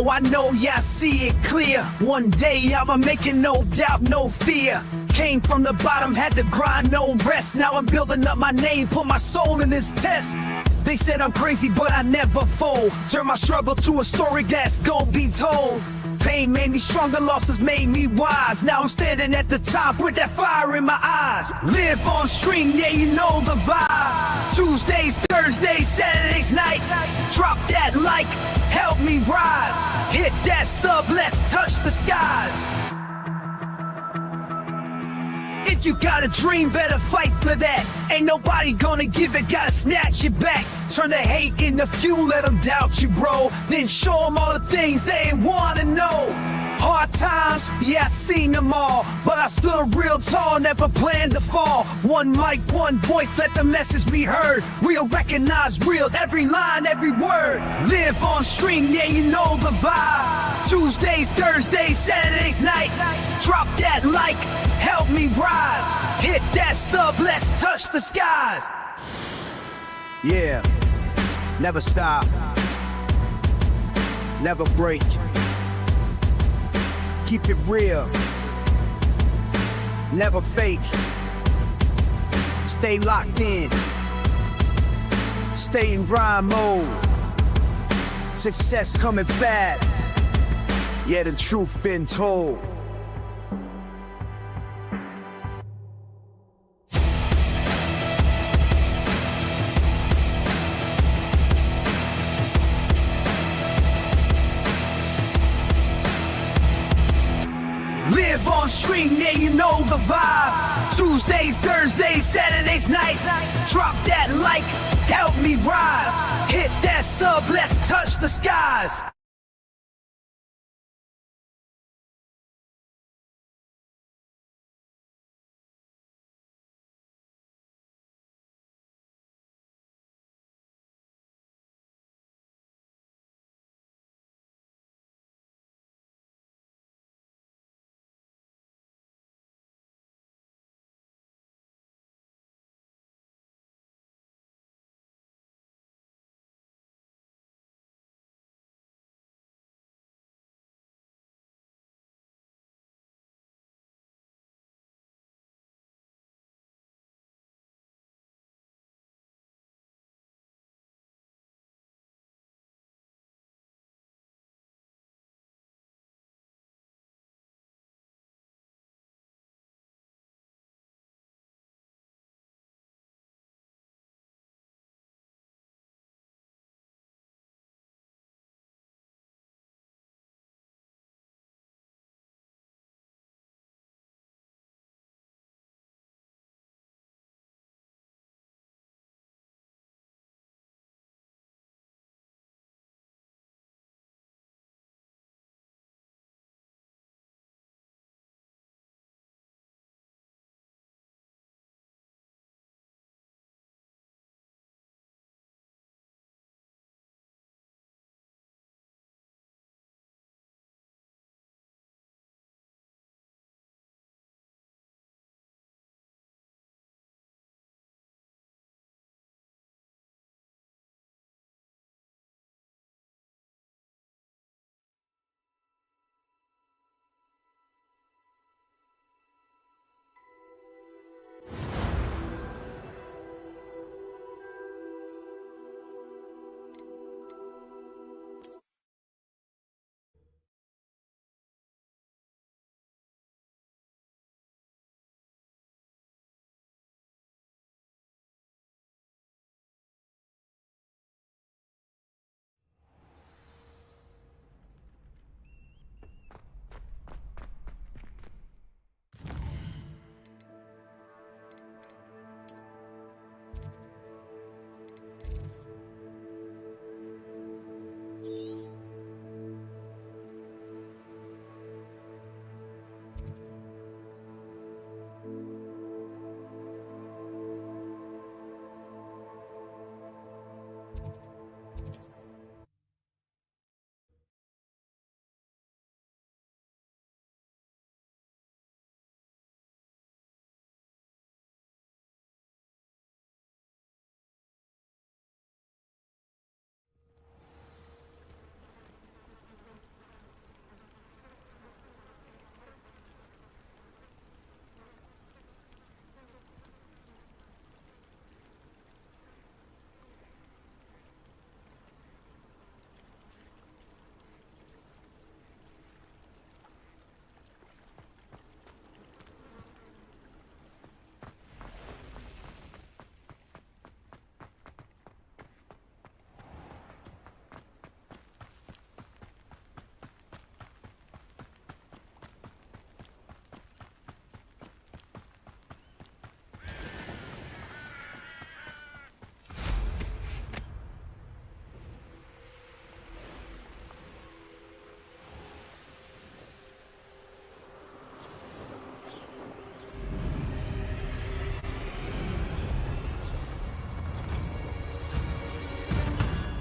know, yeah, I see it clear. One day I'ma make it, no doubt, no fear. Came from the bottom, had to grind, no rest. Now I'm building up my name, put my soul in this test. They said I'm crazy, but I never fold. Turn my struggle to a story that's gon' be told. Pain made me stronger, losses made me wise. Now I'm standing at the top with that fire in my eyes. Live on stream, yeah, you know the vibe. Tuesdays, Thursdays, Saturdays night. Drop that like, help me rise. Hit that sub, let's touch the skies. If you got a dream, better fight for that. Ain't nobody gonna give it, gotta snatch it back. Turn the hate into fuel, let them doubt you, bro. Then show them all the things they ain't wanna know. Hard times, yeah, I seen them all. But I stood real tall, never planned to fall. One mic, one voice, let the message be heard. Real, recognize real, every line, every word. Live on stream, yeah, you know the vibe. Tuesdays, Thursdays, Saturdays night. Drop that like, help me rise. Hit that sub, let's touch the skies. Yeah, never stop, never break. Keep it real, never fake. Stay locked in, stay in grind mode. Success coming fast, yeah, the truth been told. Live on stream, yeah, you know the vibe. Tuesdays, Thursdays, Saturdays night. Drop that like, help me rise. Hit that sub, let's touch the skies.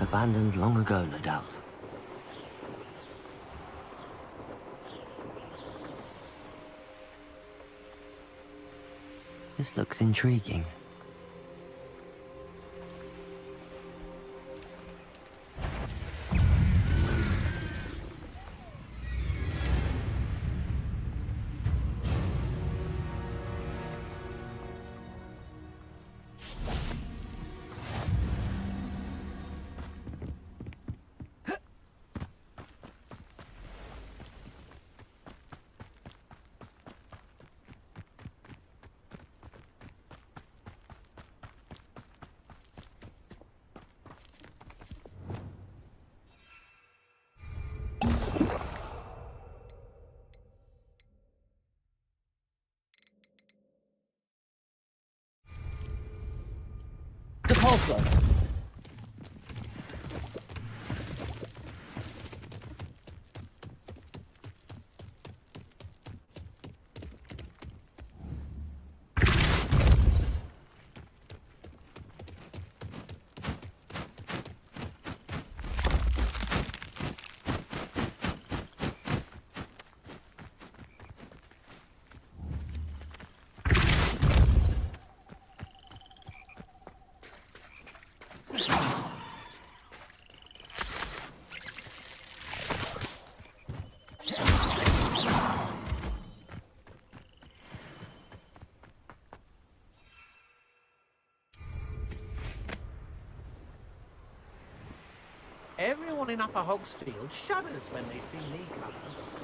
Abandoned long ago, no doubt. This looks intriguing. Depulso! Everyone in Upper Hogsfield shudders when they see me come,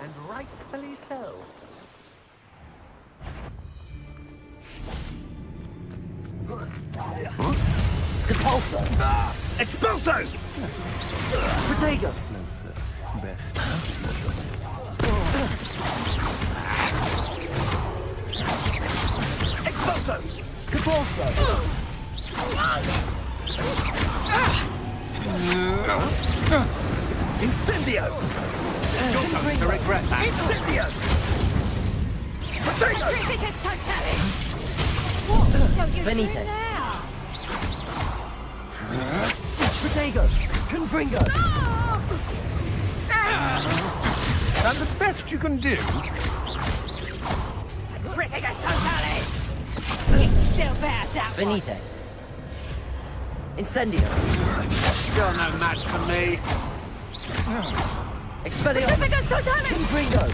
and rightfully so. Depulso! Expulso! Protego! Best. Expulso! Depulso! Incendio! Your time to regret that. Incendio! Protego! Benito! Protego! Confringo! That's the best you can do. Benito! Incendio! You're no match for me. Expelliarmus! Confringo!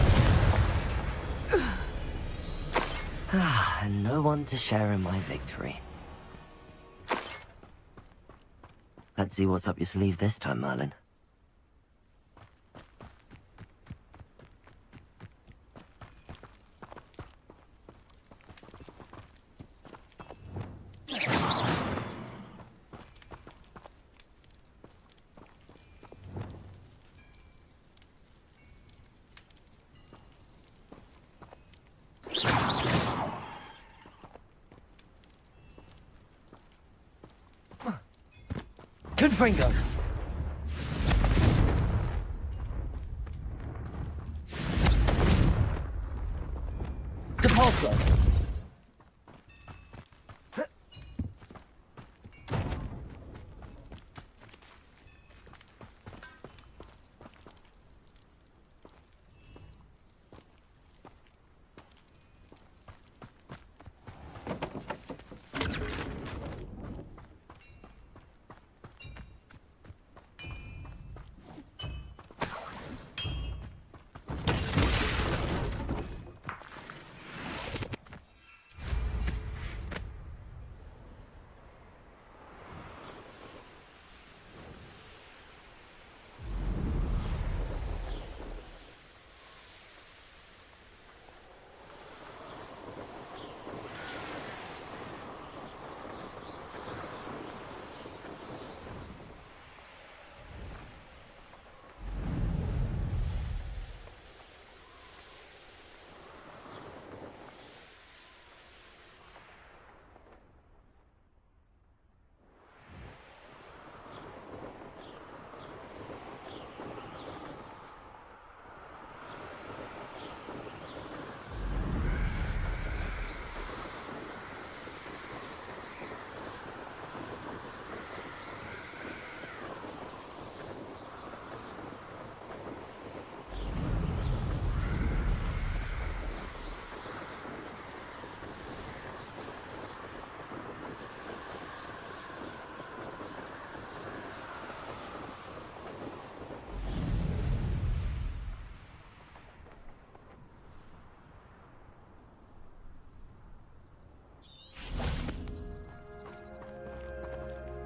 And no one to share in my victory. Let's see what's up your sleeve this time, Merlin. Confringo! Depulso!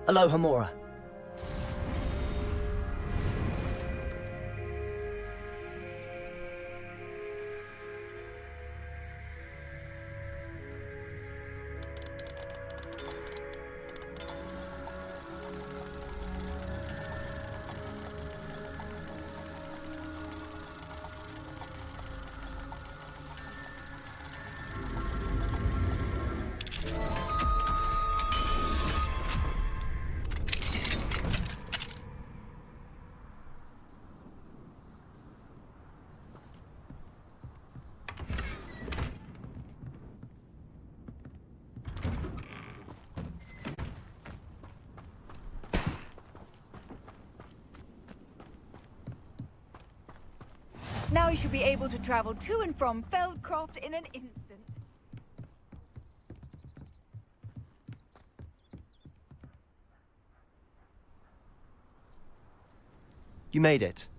Aloha Mora. Now you should be able to travel to and from Feldcroft in an instant. You made it.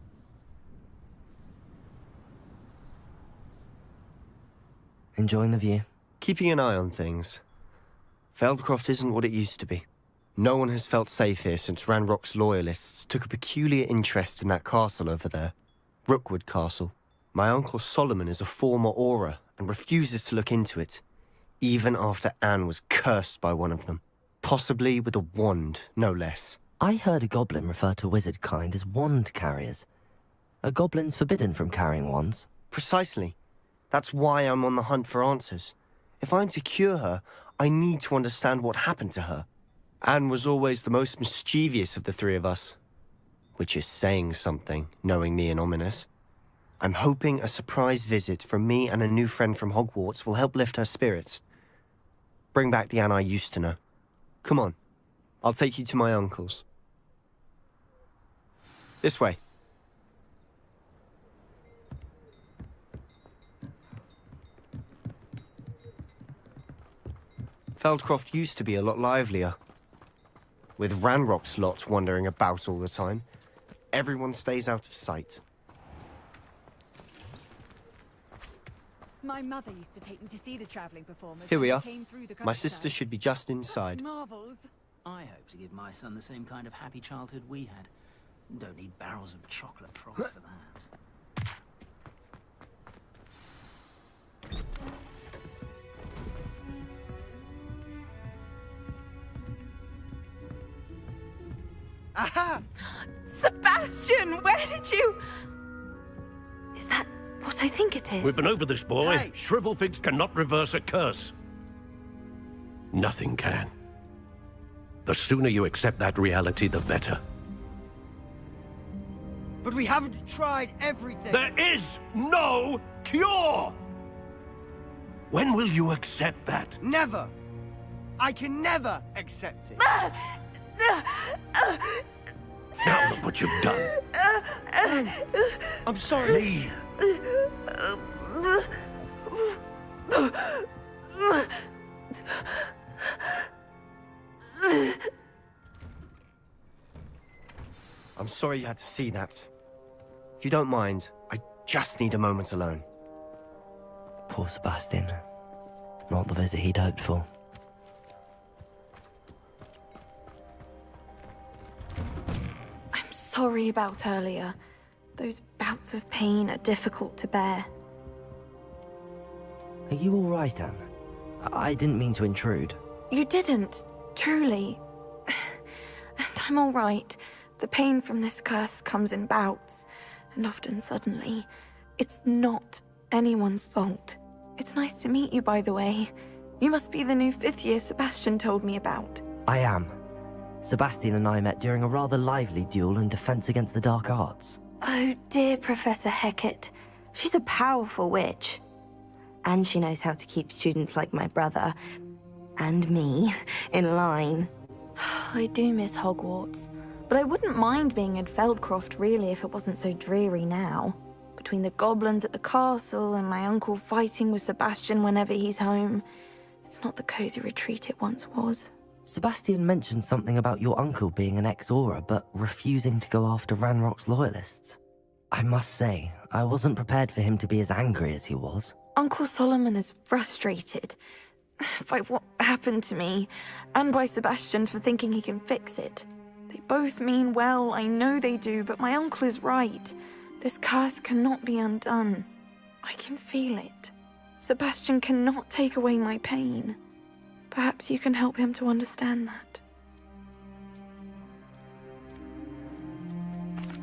Enjoying the view? Keeping an eye on things. Feldcroft isn't what it used to be. No one has felt safe here since Ranrock's loyalists took a peculiar interest in that castle over there. Rookwood Castle. My uncle Solomon is a former Auror and refuses to look into it, even after Anne was cursed by one of them. Possibly with a wand, no less. I heard a goblin refer to wizard kind as wand carriers. Are goblins forbidden from carrying wands? Precisely. That's why I'm on the hunt for answers. If I'm to cure her, I need to understand what happened to her. Anne was always the most mischievous of the three of us. Which is saying something, knowing me and Ominous. I'm hoping a surprise visit from me and a new friend from Hogwarts will help lift her spirits. Bring back the Anne I used to know. Come on, I'll take you to my uncle's. This way. Feldcroft used to be a lot livelier. With Ranrock's lot wandering about all the time, everyone stays out of sight. My mother used to take me to see the travelling performers. Here we when are. they came through the My countryside. sister should be just inside. Such marvels. I hope to give my son the same kind of happy childhood we had. Don't need barrels of chocolate froth for that. Aha! Sebastian, where did you... Is that what I think it is? We've been over this, boy. Hey! Shrivelfigs cannot reverse a curse. Nothing can. The sooner you accept that reality, the better. But we haven't tried everything. There is no cure! When will you accept that? Never. I can never accept it. Now look what you've done. I'm sorry. Leave. I'm sorry you had to see that. If you don't mind, I just need a moment alone. Poor Sebastian. Not the visit he'd hoped for. I'm sorry about earlier. Those bouts of pain are difficult to bear. Are you all right, Anne? I didn't mean to intrude. You didn't, truly. And I'm all right. The pain from this curse comes in bouts, and often suddenly. It's not anyone's fault. It's nice to meet you, by the way. You must be the new 5th year Sebastian told me about. I am. Sebastian and I met during a rather lively duel in defense against the dark arts. Oh, dear Professor Hecat. She's a powerful witch. And she knows how to keep students like my brother, and me, in line. I do miss Hogwarts, but I wouldn't mind being in Feldcroft, really, if it wasn't so dreary now. Between the goblins at the castle and my uncle fighting with Sebastian whenever he's home, it's not the cozy retreat it once was. Sebastian mentioned something about your uncle being an ex-Auror, but refusing to go after Ranrock's loyalists. I must say, I wasn't prepared for him to be as angry as he was. Uncle Solomon is frustrated. by what happened to me, and by Sebastian for thinking he can fix it. They both mean well, I know they do, but my uncle is right. This curse cannot be undone. I can feel it. Sebastian cannot take away my pain. Perhaps you can help him to understand that.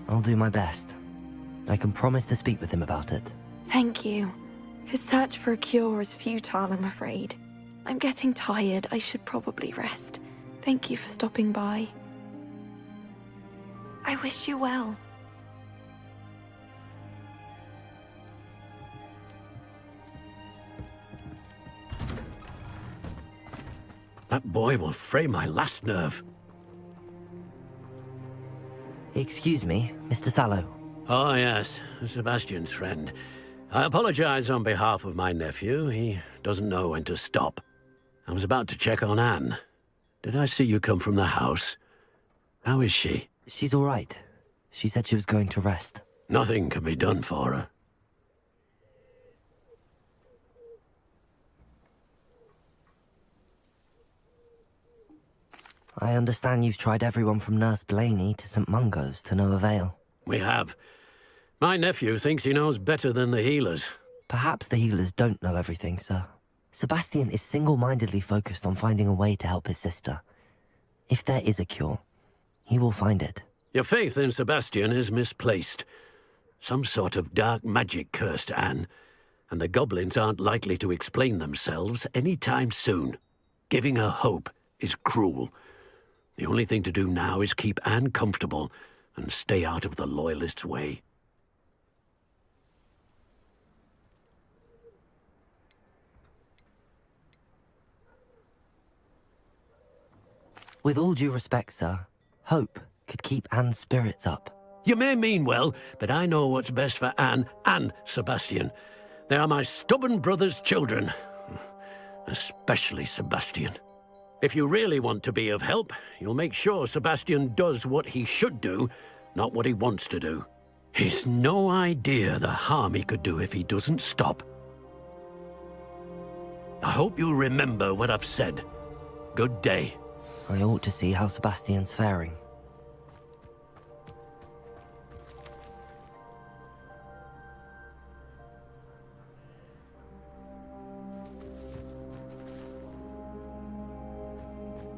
I'll do my best. I can promise to speak with him about it. Thank you. His search for a cure is futile, I'm afraid. I'm getting tired. I should probably rest. Thank you for stopping by. I wish you well. That boy will fray my last nerve. Excuse me, Mr. Sallow. Oh, yes, Sebastian's friend. I apologize on behalf of my nephew. He doesn't know when to stop. I was about to check on Anne. Did I see you come from the house? How is she? She's all right. She said she was going to rest. Nothing can be done for her. I understand you've tried everyone from Nurse Blaney to St. Mungo's to no avail. We have. My nephew thinks he knows better than the healers. Perhaps the healers don't know everything, sir. Sebastian is single-mindedly focused on finding a way to help his sister. If there is a cure, he will find it. Your faith in Sebastian is misplaced. Some sort of dark magic cursed Anne, and the goblins aren't likely to explain themselves any time soon. Giving her hope is cruel. The only thing to do now is keep Anne comfortable and stay out of the Loyalists' way. With all due respect, sir, hope could keep Anne's spirits up. You may mean well, but I know what's best for Anne and Sebastian. They are my stubborn brother's children. Especially Sebastian. If you really want to be of help, you'll make sure Sebastian does what he should do, not what he wants to do. He's no idea the harm he could do if he doesn't stop. I hope you remember what I've said. Good day. I ought to see how Sebastian's faring.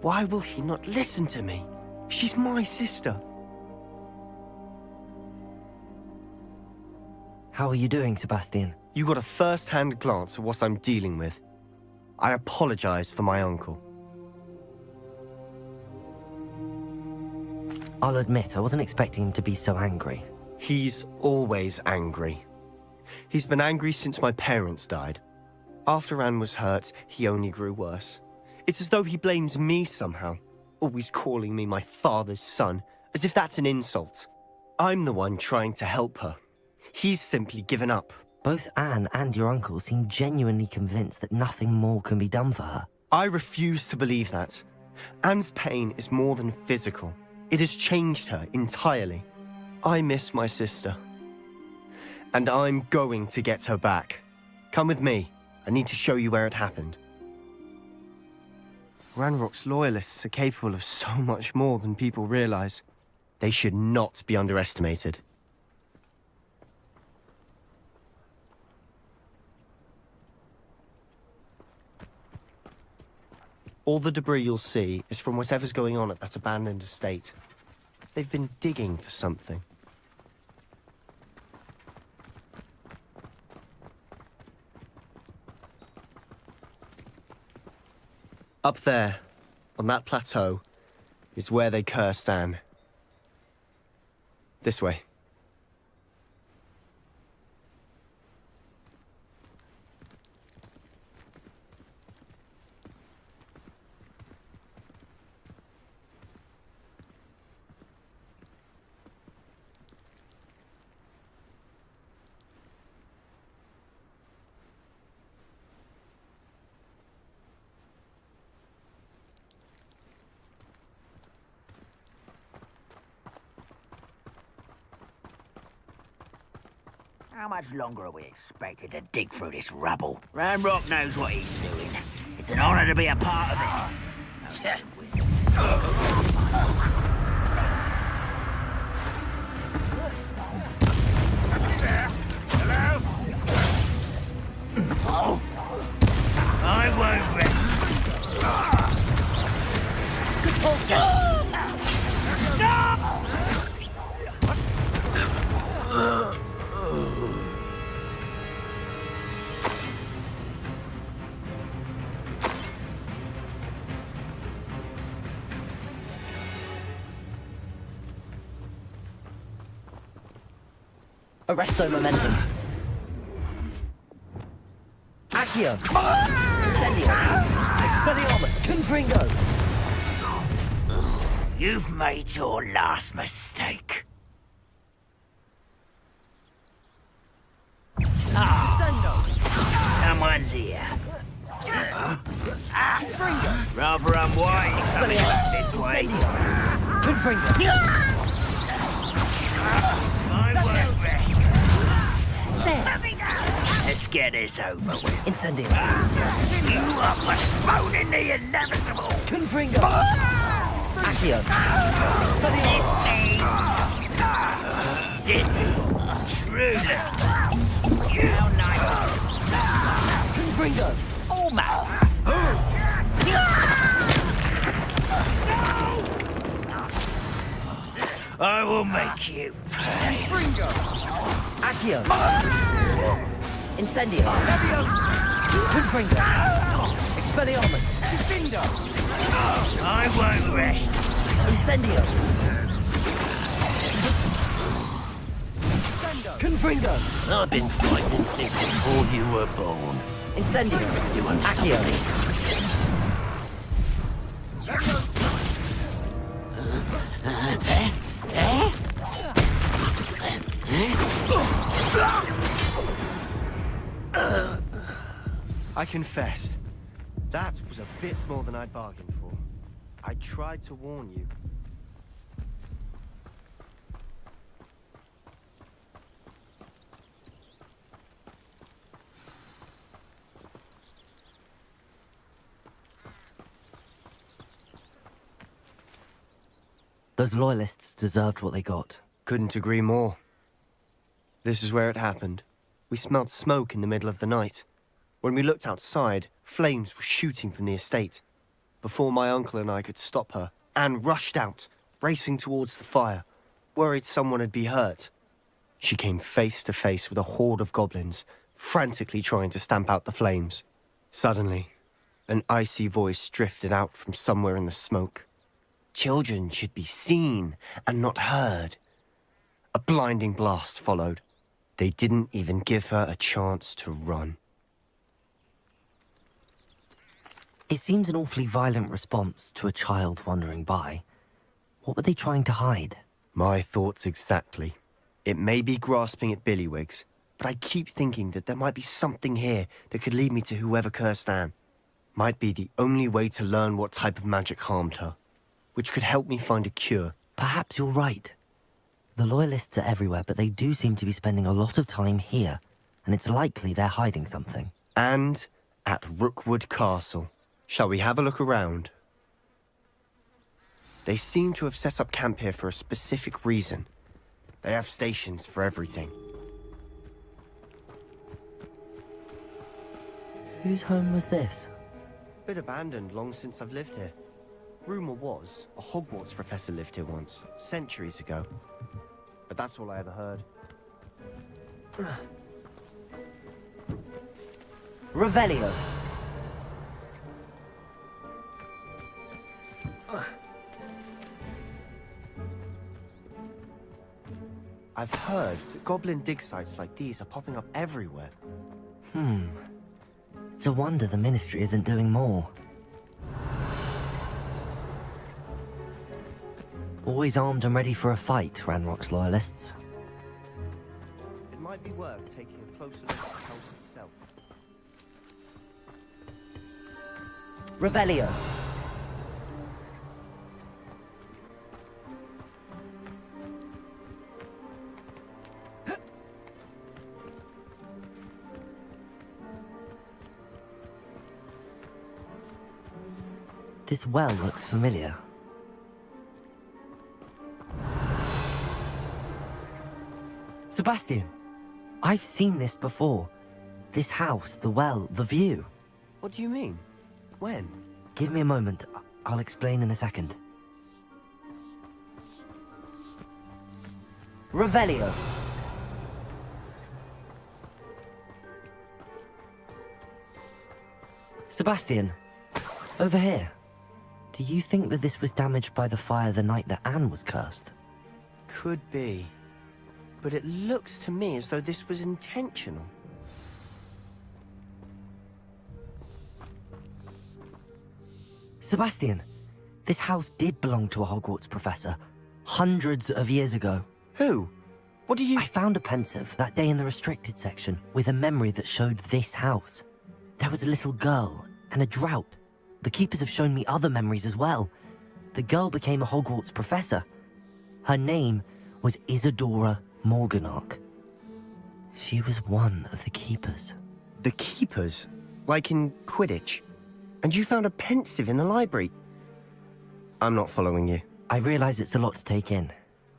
Why will he not listen to me? She's my sister. How are you doing, Sebastian? You got a first-hand glance at what I'm dealing with. I apologize for my uncle. I'll admit, I wasn't expecting him to be so angry. He's always angry. He's been angry since my parents died. After Anne was hurt, he only grew worse. It's as though he blames me somehow, always calling me my father's son, as if that's an insult. I'm the one trying to help her. He's simply given up. Both Anne and your uncle seem genuinely convinced that nothing more can be done for her. I refuse to believe that. Anne's pain is more than physical. It has changed her entirely. I miss my sister. And I'm going to get her back. Come with me. I need to show you where it happened. Ranrock's Loyalists are capable of so much more than people realize. They should not be underestimated. All the debris you'll see is from whatever's going on at that abandoned estate. They've been digging for something. Up there, on that plateau, is where they cursed Anne. This way. How much longer are we expected to dig through this rubble? Ramrock knows what he's doing. It's an honor to be a part of it. Hello? Oh. I won't rest. Good ball, Arresto momentum. Accio. Incendio. Expelliarmus. Confringo. You've made your last mistake. Someone's here. Rather unwise coming back this way. Confringo. I won't rest. Let's get this over with. Incendio. You are postponing the inevitable. Confringo. Accio. It's truly. How nice of you. Confringo. Almost. I will make you pay. Accio. Incendio. Confringo. Expelliarmus. I won't rest. Incendio. Confringo. I've been fighting since before you were born. Incendio. Accio. I confess, that was a bit more than I bargained for. I tried to warn you. Those loyalists deserved what they got. Couldn't agree more. This is where it happened. We smelled smoke in the middle of the night. When we looked outside, flames were shooting from the estate. Before my uncle and I could stop her, Anne rushed out, racing towards the fire, worried someone had been hurt. She came face to face with a horde of goblins, frantically trying to stamp out the flames. Suddenly, an icy voice drifted out from somewhere in the smoke. Children should be seen and not heard. A blinding blast followed. They didn't even give her a chance to run. It seems an awfully violent response to a child wandering by. What were they trying to hide? My thoughts exactly. It may be grasping at Billywigs, but I keep thinking that there might be something here that could lead me to whoever cursed Anne. Might be the only way to learn what type of magic harmed her, which could help me find a cure. Perhaps you're right. The Loyalists are everywhere, but they do seem to be spending a lot of time here, and it's likely they're hiding something. And at Rookwood Castle. Shall we have a look around? They seem to have set up camp here for a specific reason. They have stations for everything. Whose home was this? Bit abandoned long since I've lived here. Rumour was, a Hogwarts professor lived here once, centuries ago. But that's all I ever heard. Revelio. I've heard that goblin dig sites like these are popping up everywhere. It's a wonder the Ministry isn't doing more. Always armed and ready for a fight, Ranrock's Loyalists. It might be worth taking a closer look at the house itself. Revelio. This well looks familiar. Sebastian, I've seen this before. This house, the well, the view. What do you mean? When? Give me a moment. I'll explain in a second. Revelio. Sebastian, over here. Do you think that this was damaged by the fire the night that Anne was cursed? Could be. But it looks to me as though this was intentional. Sebastian, this house did belong to a Hogwarts professor, hundreds of years ago. Who? What do you... I found a pensive that day in the restricted section with a memory that showed this house. There was a little girl and a drought. The keepers have shown me other memories as well. The girl became a Hogwarts professor. Her name was Isadora Morganach. She was one of the keepers. The keepers? Like in Quidditch? And you found a pensive in the library? I'm not following you. I realize it's a lot to take in.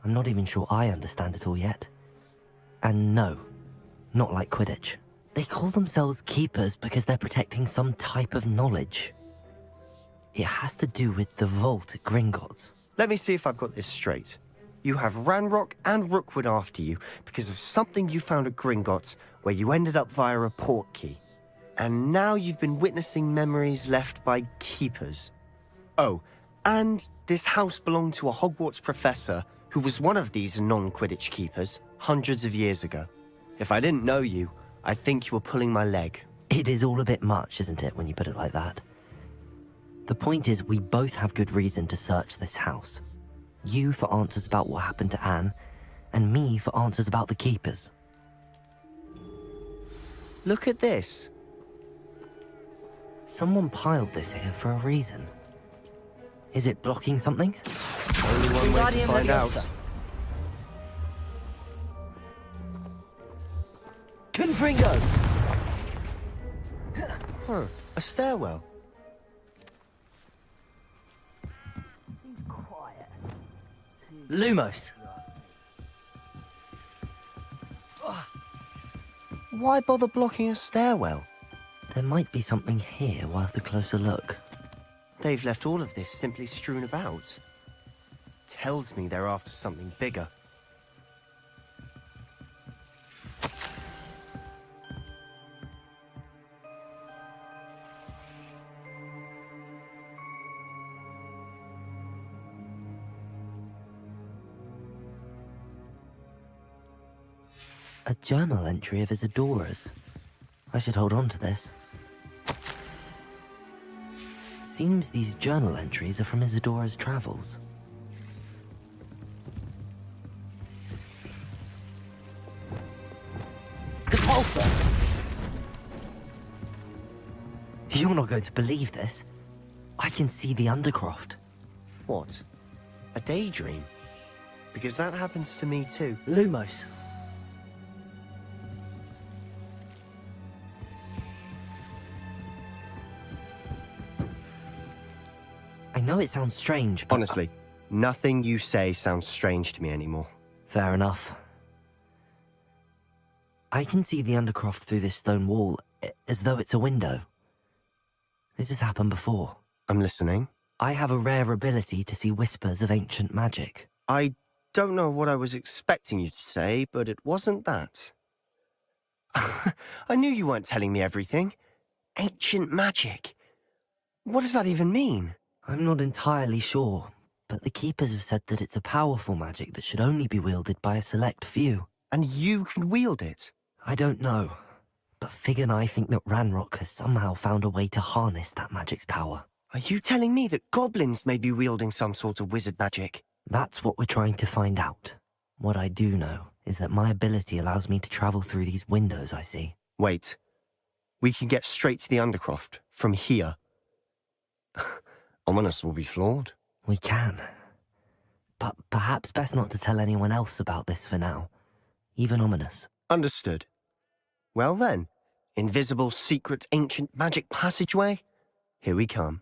I'm not even sure I understand it all yet. And no, not like Quidditch. They call themselves keepers because they're protecting some type of knowledge. It has to do with the vault at Gringotts. Let me see if I've got this straight. You have Ranrock and Rookwood after you because of something you found at Gringotts where you ended up via a portkey. And now you've been witnessing memories left by keepers. Oh, and this house belonged to a Hogwarts professor who was one of these non-Quidditch keepers hundreds of years ago. If I didn't know you, I'd think you were pulling my leg. It is all a bit much, isn't it, when you put it like that? The point is, we both have good reason to search this house. You for answers about what happened to Anne, and me for answers about the keepers. Look at this. Someone piled this here for a reason. Is it blocking something? Only one way to find out. Confringo. Huh, a stairwell. Lumos. Why bother blocking a stairwell? There might be something here worth a closer look. They've left all of this simply strewn about. Tells me they're after something bigger. A journal entry of Isadora's. I should hold on to this. Seems these journal entries are from Isadora's travels. Depulsor. You're not going to believe this. I can see the Undercroft. What? A daydream? Because that happens to me too. Lumos. I know it sounds strange, but... Honestly, nothing you say sounds strange to me anymore. Fair enough. I can see the Undercroft through this stone wall, as though it's a window. This has happened before. I'm listening. I have a rare ability to see whispers of ancient magic. I don't know what I was expecting you to say, but it wasn't that. I knew you weren't telling me everything. Ancient magic. What does that even mean? I'm not entirely sure, but the Keepers have said that it's a powerful magic that should only be wielded by a select few. And you can wield it? I don't know, but Fig and I think that Ranrock has somehow found a way to harness that magic's power. Are you telling me that goblins may be wielding some sort of wizard magic? That's what we're trying to find out. What I do know is that my ability allows me to travel through these windows I see. Wait. We can get straight to the Undercroft from here. Ominous will be flawed. We can. But perhaps best not to tell anyone else about this for now. Even Ominous. Understood. Well then, invisible, secret, ancient magic passageway? Here we come.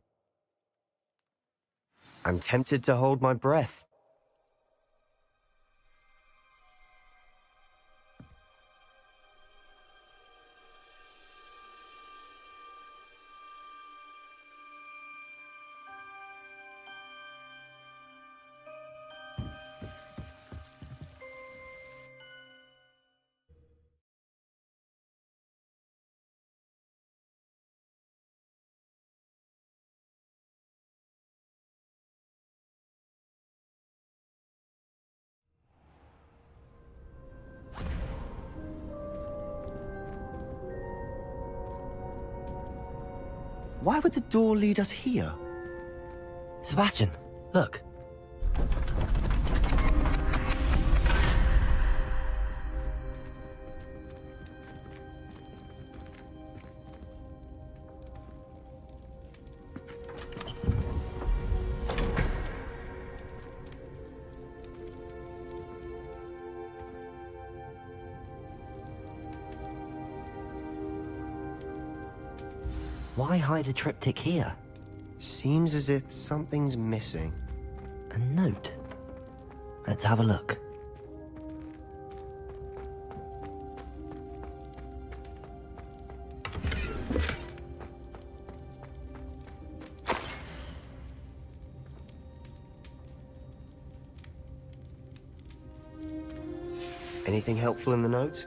I'm tempted to hold my breath. Why would the door lead us here? Sebastian, look. Why hide a triptych here? Seems as if something's missing. A note. Let's have a look. Anything helpful in the note?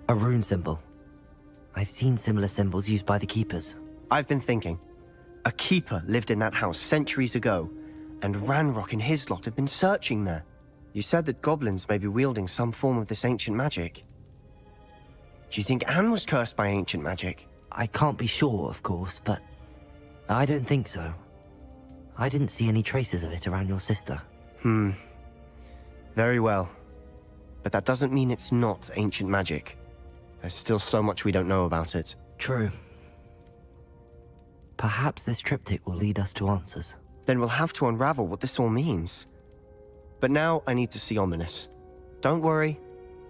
A rune symbol. I've seen similar symbols used by the keepers. I've been thinking. A keeper lived in that house centuries ago, and Ranrock and his lot have been searching there. You said that goblins may be wielding some form of this ancient magic. Do you think Anne was cursed by ancient magic? I can't be sure, of course, but I don't think so. I didn't see any traces of it around your sister. Very well. But that doesn't mean it's not ancient magic. There's still so much we don't know about it. True. Perhaps this triptych will lead us to answers. Then we'll have to unravel what this all means. But now I need to see Ominous. Don't worry,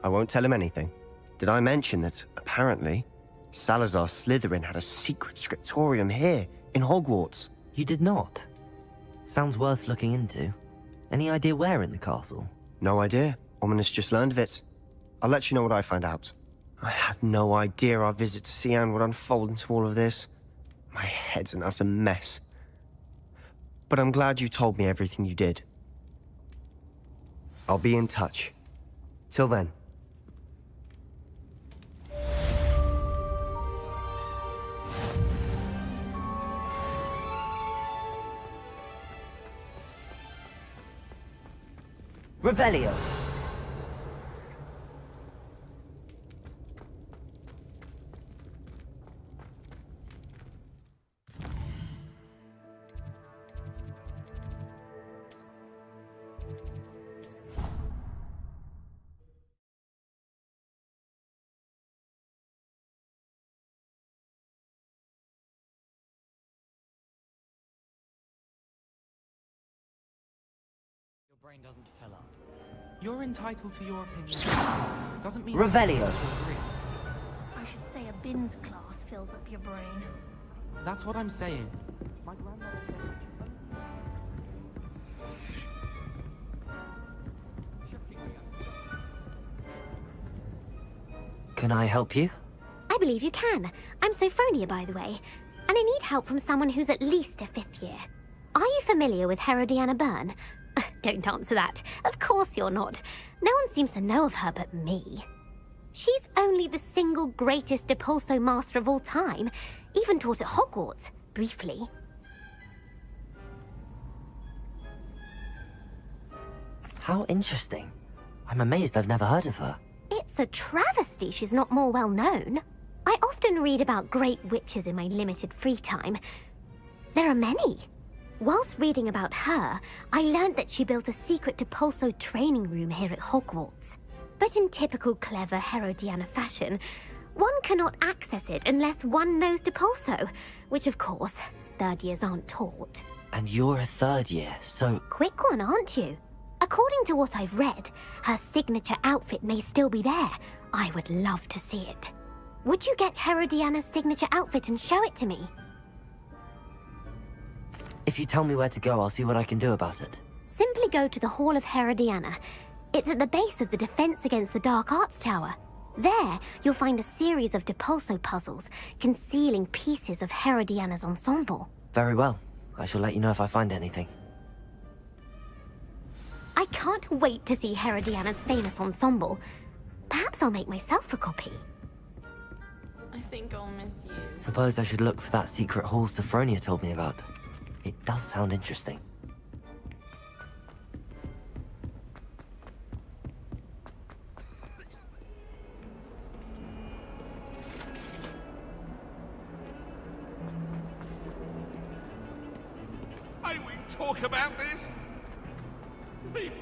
I won't tell him anything. Did I mention that, apparently, Salazar Slytherin had a secret scriptorium here, in Hogwarts? You did not? Sounds worth looking into. Any idea where in the castle? No idea. Ominous just learned of it. I'll let you know what I find out. I had no idea our visit to Cian would unfold into all of this. My head's an utter mess. But I'm glad you told me everything you did. I'll be in touch. Till then. Revelio. Brain doesn't fill up. You're entitled to your opinion. Doesn't mean Revelio. I should say a bins class fills up your brain. That's what I'm saying. My grandmother Can I help you? I believe you can. I'm Sophronia, by the way. And I need help from someone who's at least a 5th year. Are you familiar with Herodiana Byrne? Don't answer that. Of course you're not. No one seems to know of her but me. She's only the single greatest Depulso master of all time. Even taught at Hogwarts, briefly. How interesting. I'm amazed I've never heard of her. It's a travesty she's not more well known. I often read about great witches in my limited free time. There are many. Whilst reading about her, I learned that she built a secret Depulso training room here at Hogwarts. But in typical clever Herodiana fashion, one cannot access it unless one knows Depulso, which of course, 3rd years aren't taught. And you're a 3rd year, so... Quick one, aren't you? According to what I've read, her signature outfit may still be there. I would love to see it. Would you get Herodiana's signature outfit and show it to me? If you tell me where to go, I'll see what I can do about it. Simply go to the Hall of Herodiana. It's at the base of the Defense Against the Dark Arts Tower. There, you'll find a series of Depulso puzzles concealing pieces of Herodiana's ensemble. Very well. I shall let you know if I find anything. I can't wait to see Herodiana's famous ensemble. Perhaps I'll make myself a copy. I think I'll miss you. Suppose I should look for that secret hall Sophronia told me about. It does sound interesting. May we talk about this? Leave me.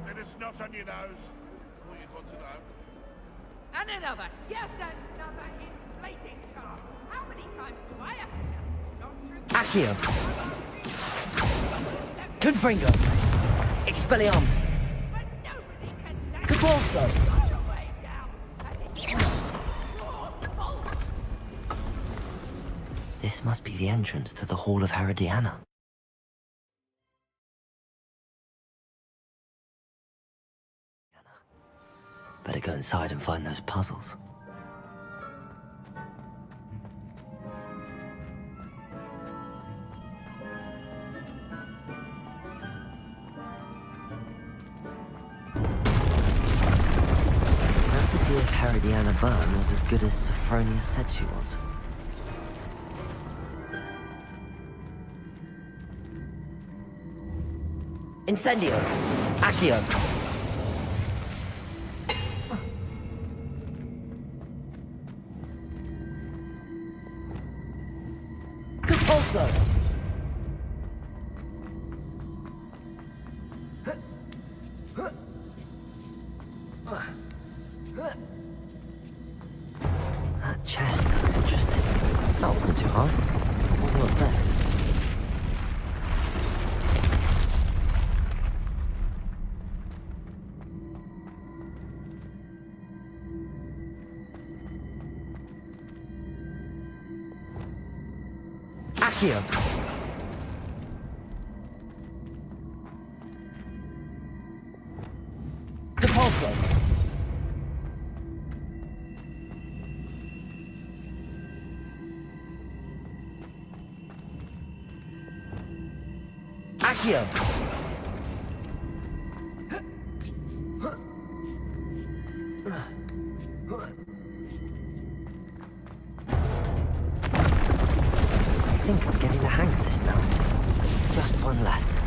And it's not on your nose. All you'd want to know. And another, yes, another inflating charm. How many times do I have to Accio. Confringo. Expelliarmus. Depulso. This must be the entrance to the Hall of Herodiana. Better go inside and find those puzzles. I have to see if Herodiana Byrne was as good as Sophronia said she was. Incendio. Accio. Depulso. That chest looks interesting. That wasn't too hard. What's next? Accio. Depulso. Accio. I think I'm getting the hang of this now. Just one left.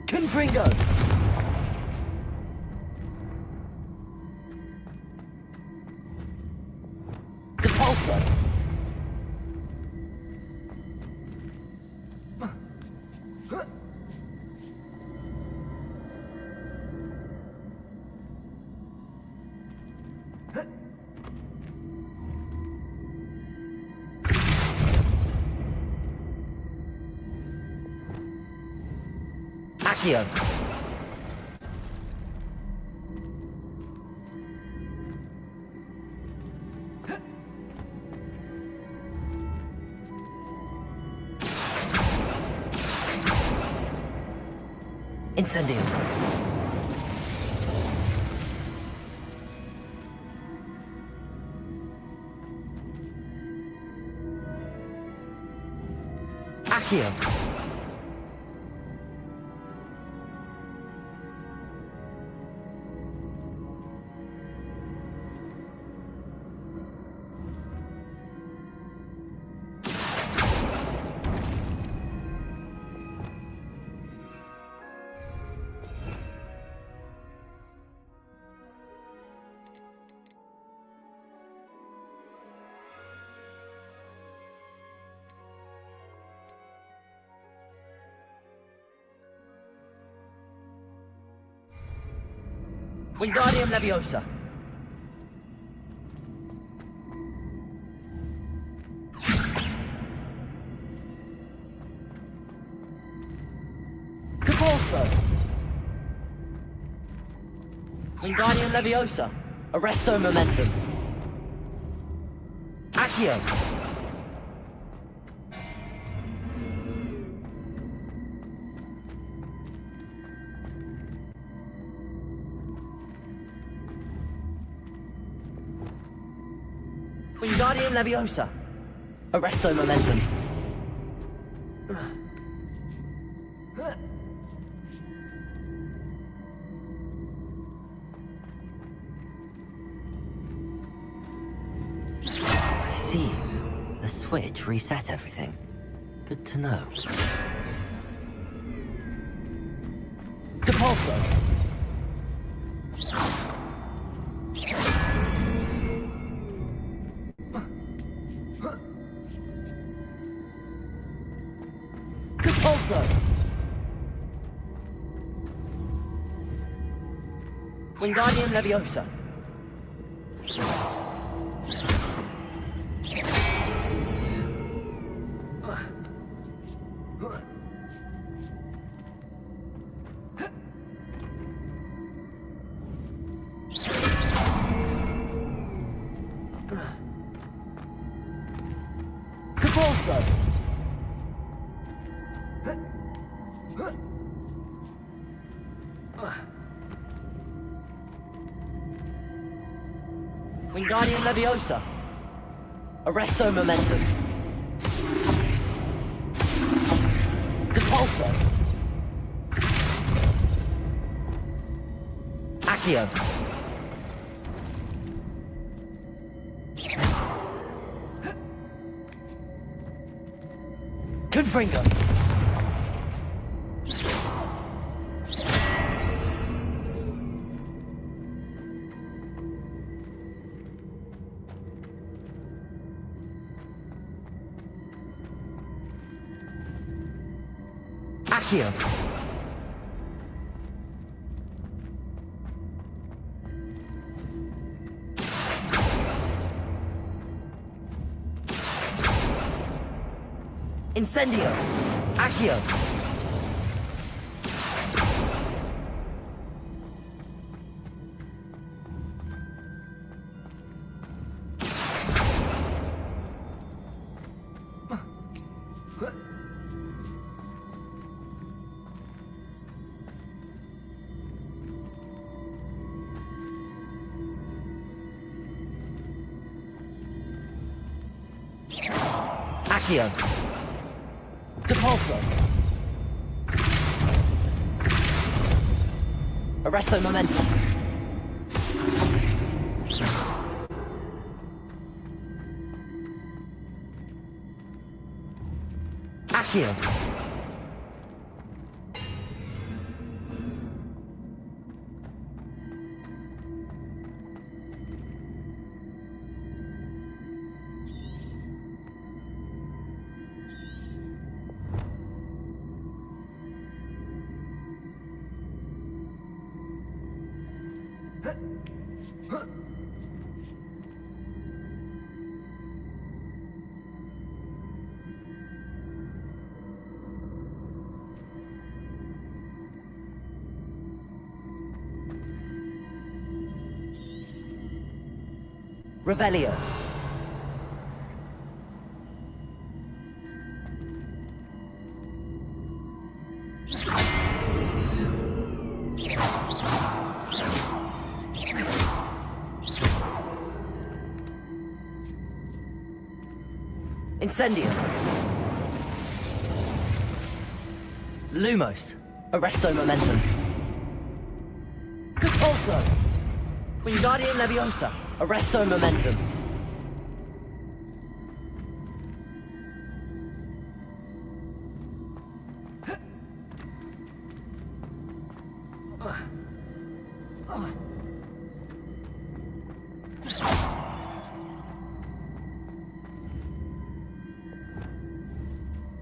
Confringo. Depulso. Accio. Incendio. Accio. Wingardium Leviosa. Wingardium Leviosa. Arresto Momentum. Accio. Wingardium Leviosa. Arresto Momentum. I see. The switch reset everything. Good to know. Depulso. Depulso. Wingardium Leviosa. Depulso. Wingardium Leviosa. Arresto Momentum. Depulso. Accio. Confringo. Accio. Incendio. Accio. Accio. Depulso. Arresto Momentum. Accio. Revelio. Incendio. Lumos. Arresto Momentum. Depulso. Wingardium Leviosa. Arresto Momentum.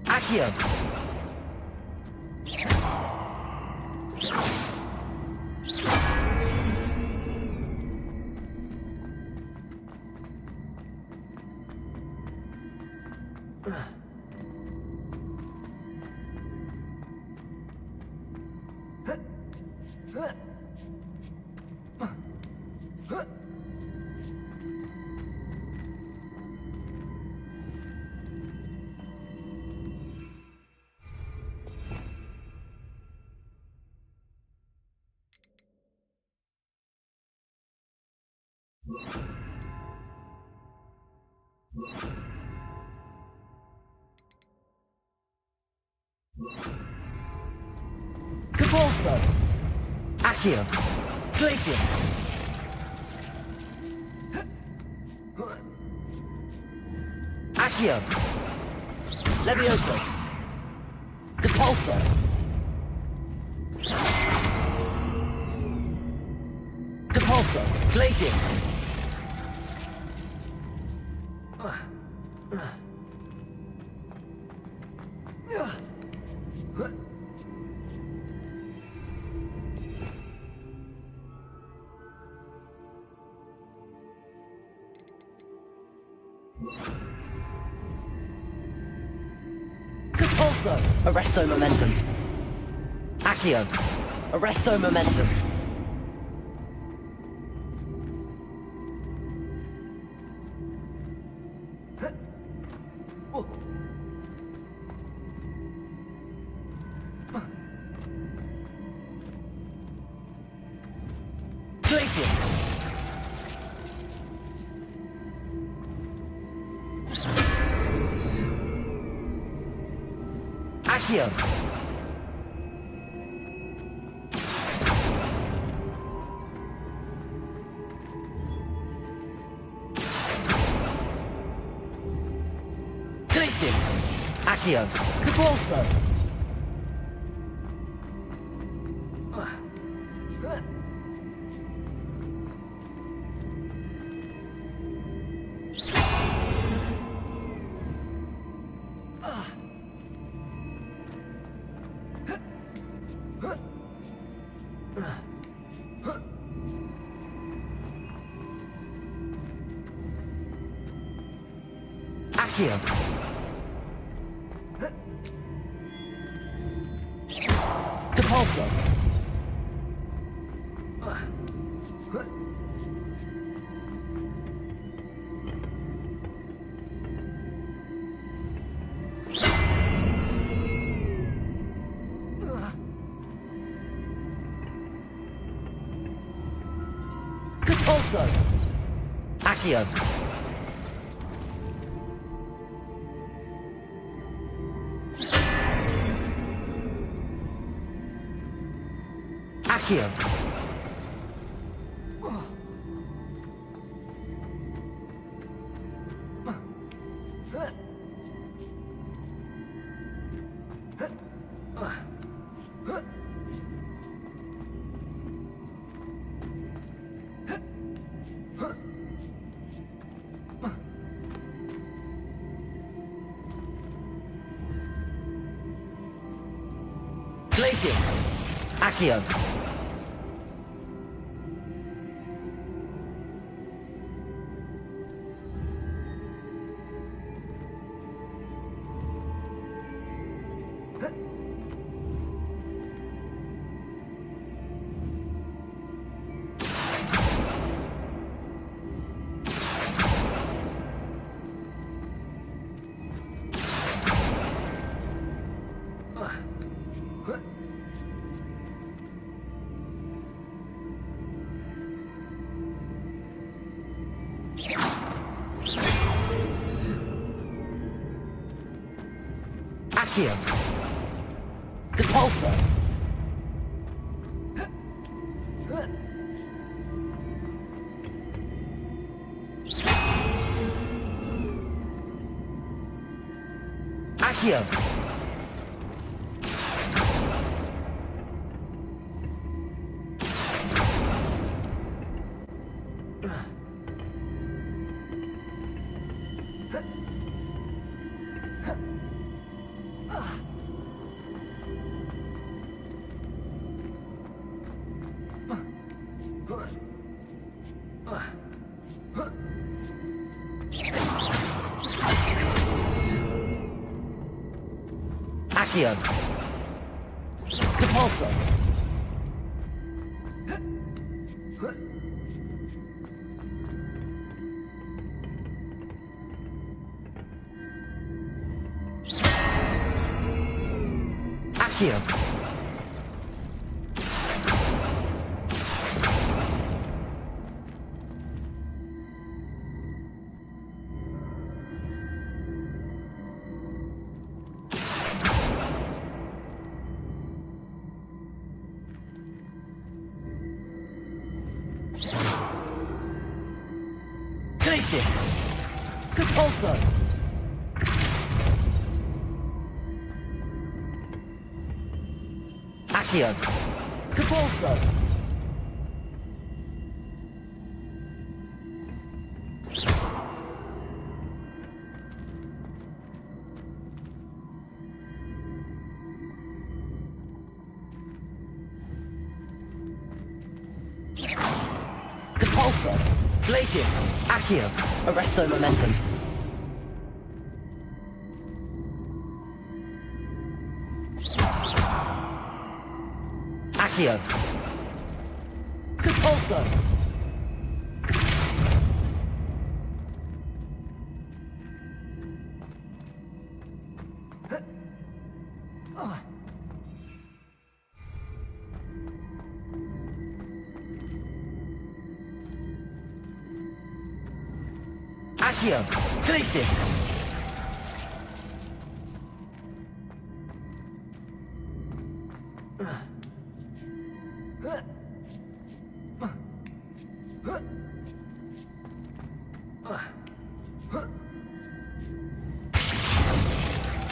Accio. Capolso! Accio! Glacius! Accio! Levioso! Depulso! Depulso! Glacius! Capolso! Arresto momentum. Accio! Arresto momentum. Glacius! Accio! Glacius! Accio! Capolso! Accio! Depulso! Depulso! Accio! Accio! Glacius! Accio! Accio! Depulso! Accio! Accio! Depulso! Accio! Glacius! Compulso! Accio! Compulso! Depulso! Glacius! Accio! Arresto momentum! Accio! Depulso! Accio! Glacius!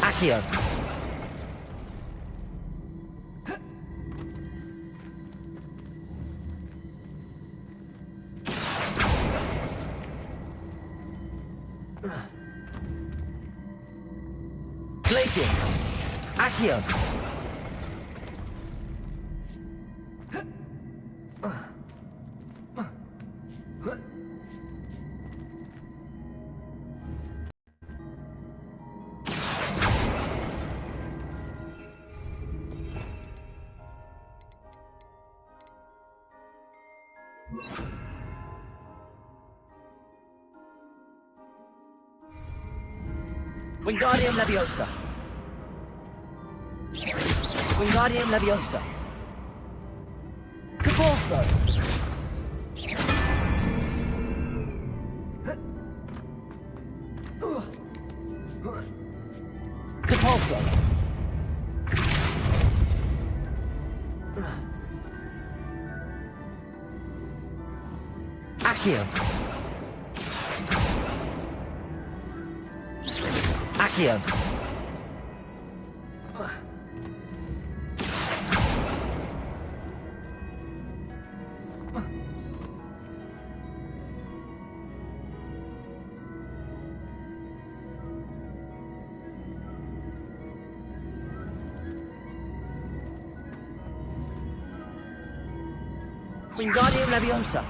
Accio! Glacius! Accio! Wingardium Leviosa! Wingardium Leviosa! Compulso! Depulso! Accio! Accio! Wingardium Leviosa!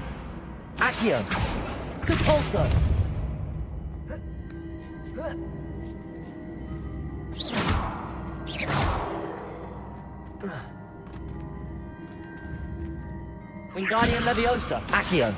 Accio! Compulso! Wingardium Leviosa! Accio!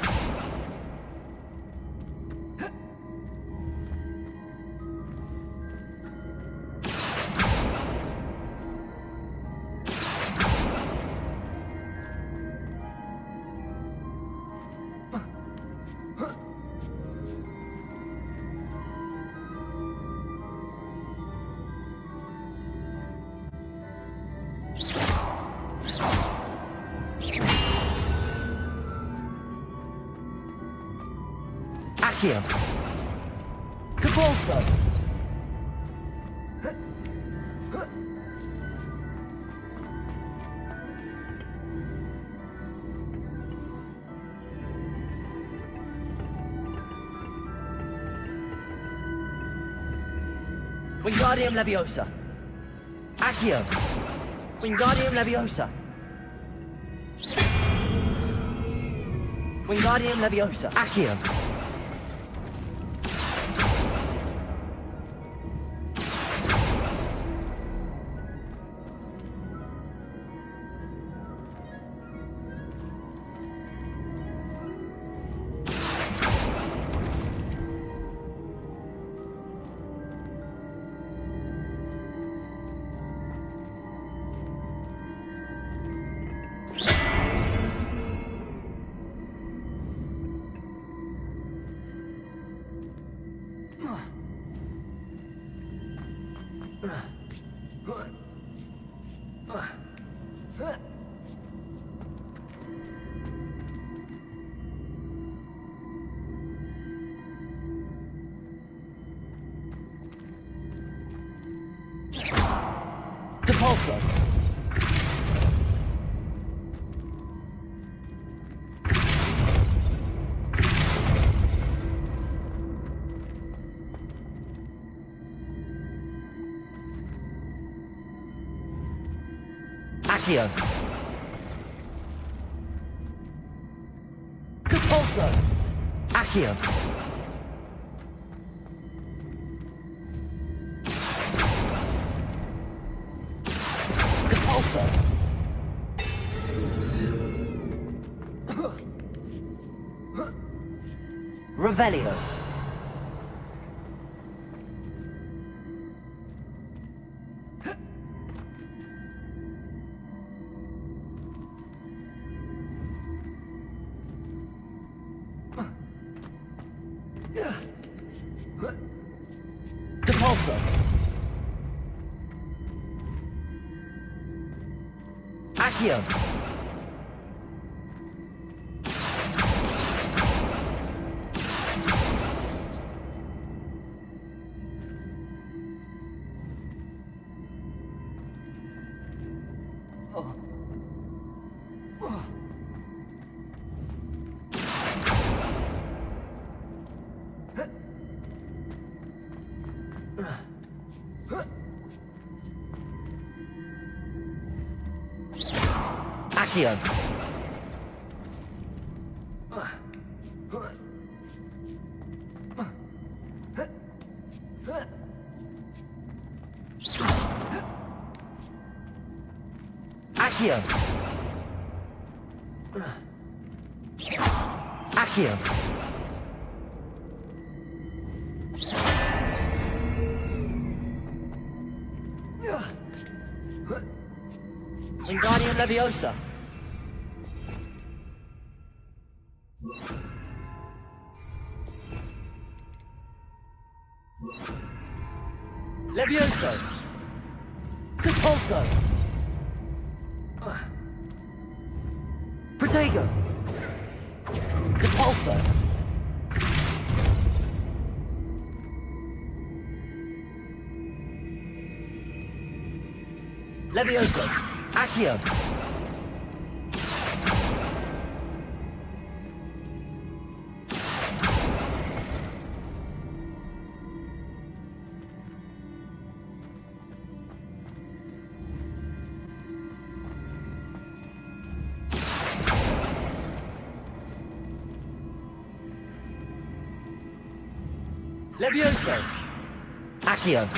Accio! Compulso! Wingardium Leviosa! Accio! Wingardium Leviosa! Wingardium Leviosa! Accio! Depulso. Accio. Depulso. Accio. Depulso. Revelio. Depulso. Accio. Accio. Accio. Accio. Wingardium Leviosa. Levioso. Depulso. Protego. Depulso. Levioso. Accio. Levioso. Accio.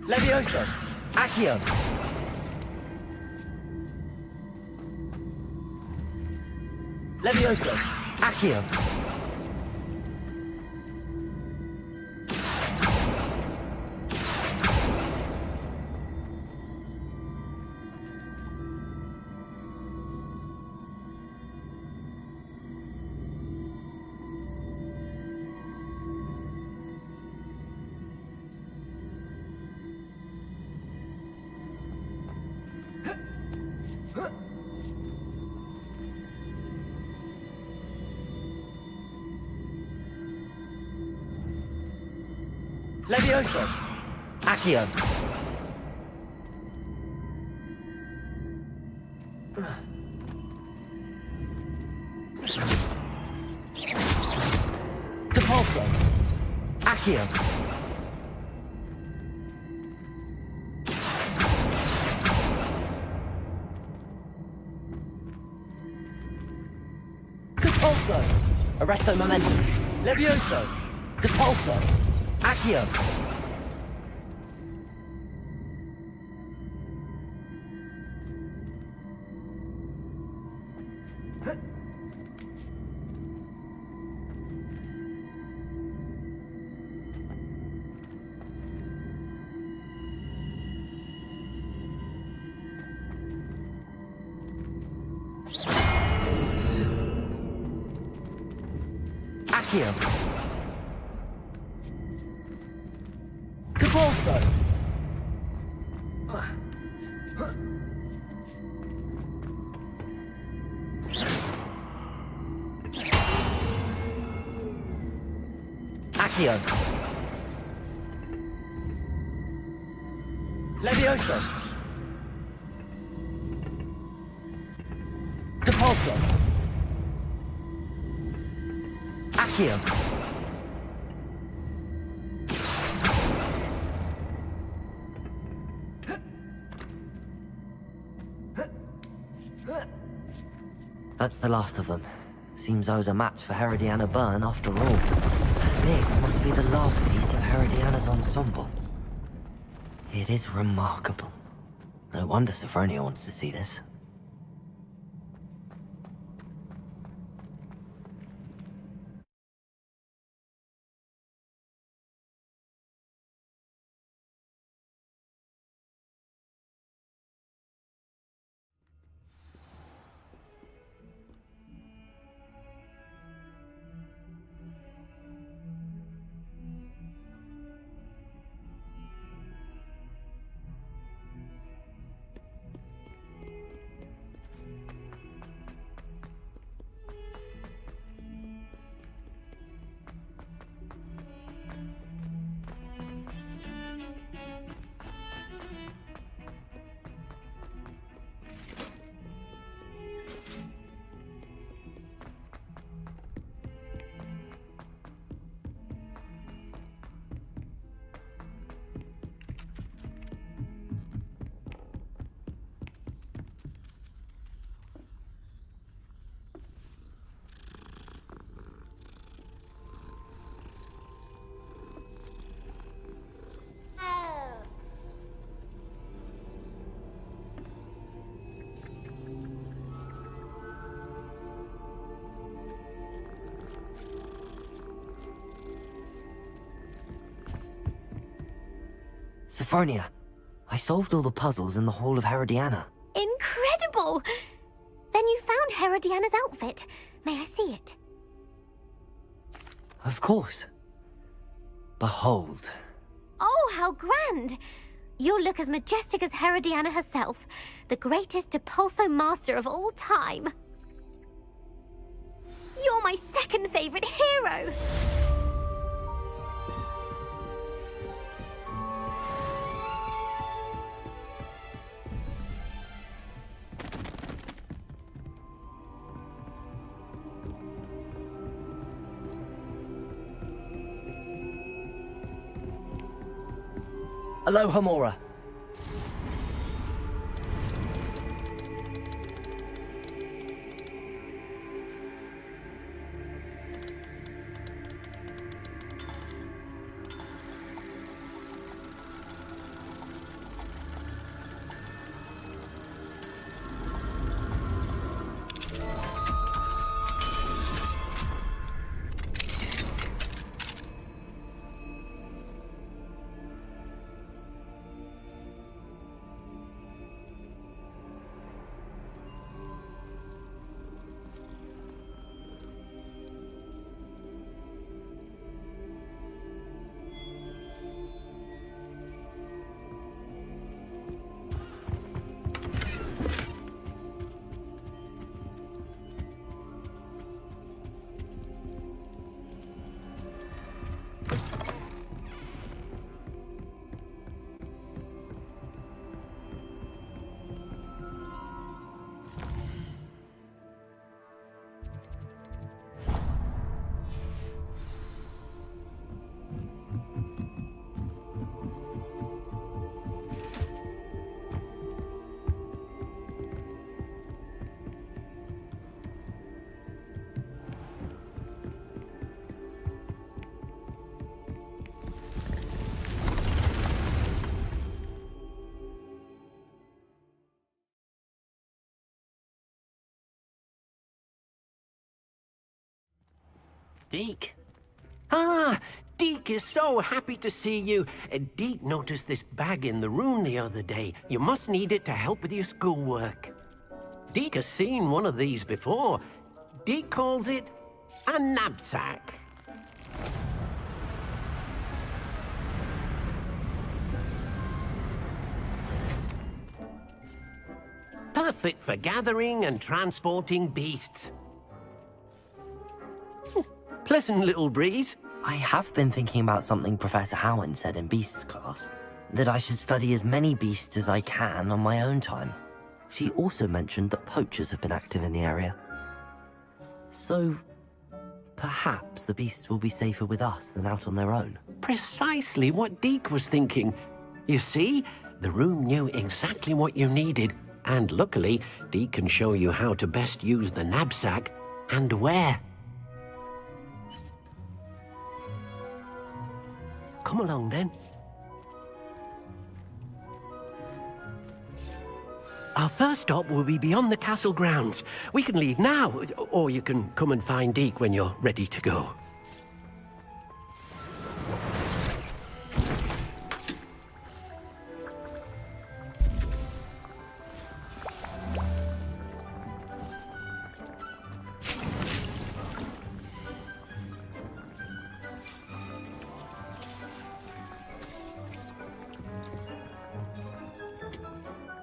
Levioso. Accio. Levioso. Accio. Levioso. Accio. Depulso. Accio. Depulso. Arresto momentum. Levioso. Depulso. Accio. Accio. Depulso. Accio. Levioso. Depulso. Accio. That's the last of them. Seems I was a match for Herodiana Byrne after all. This must be the last piece of Herodiana's ensemble. It is remarkable. No wonder Sophronia wants to see this. Sophronia, I solved all the puzzles in the Hall of Herodiana. Incredible! Then you found Herodiana's outfit. May I see it? Of course. Behold. Oh, how grand! You'll look as majestic as Herodiana herself, the greatest Depulso master of all time. You're my second favorite hero! Aloha Mora. Deke. Ah, Deke is so happy to see you. Deke noticed this bag in the room the other day. You must need it to help with your schoolwork. Deke has seen one of these before. Deke calls it a knapsack. Perfect for gathering and transporting beasts. Pleasant little breeze. I have been thinking about something Professor Howard said in Beasts class. that I should study as many beasts as I can on my own time. She also mentioned that poachers have been active in the area. So, perhaps the beasts will be safer with us than out on their own. Precisely what Deke was thinking. You see, the room knew exactly what you needed, and luckily, Deke can show you how to best use the knapsack and where. Come along then. Our first stop will be beyond the castle grounds. We can leave now, or you can come and find Deke when you're ready to go.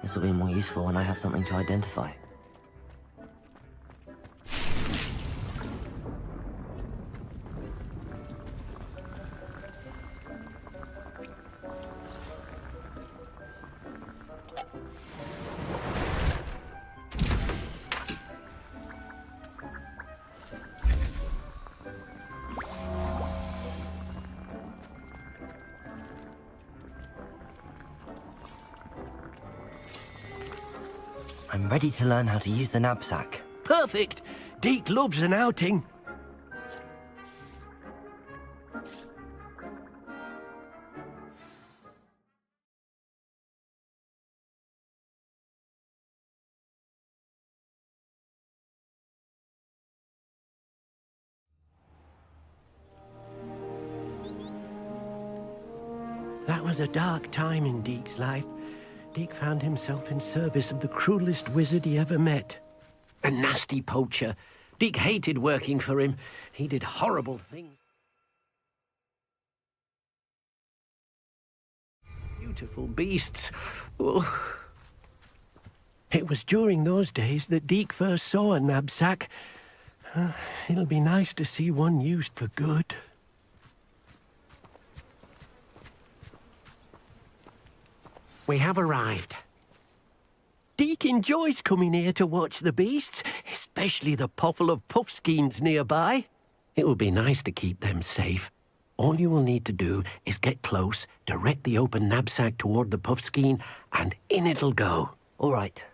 This will be more useful when I have something to identify. I'm ready to learn how to use the knapsack. Perfect! Deke loves an outing. That was a dark time in Deke's life. Deke found himself in service of the cruelest wizard he ever met. A nasty poacher. Deke hated working for him. He did horrible things. Beautiful beasts. Oh. It was during those days that Deke first saw a knapsack. It'll be nice to see one used for good. We have arrived. Deke enjoys coming here to watch the beasts, especially the potful of puffskeins nearby. It will be nice to keep them safe. All you will need to do is get close, direct the open knapsack toward the puffskein, and in it'll go. All right.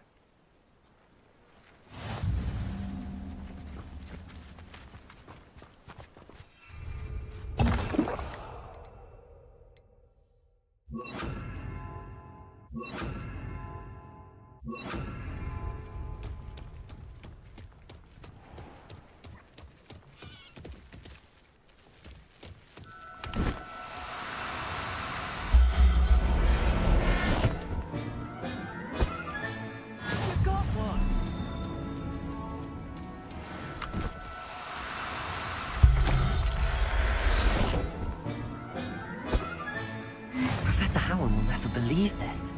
Professor Howard will never believe this.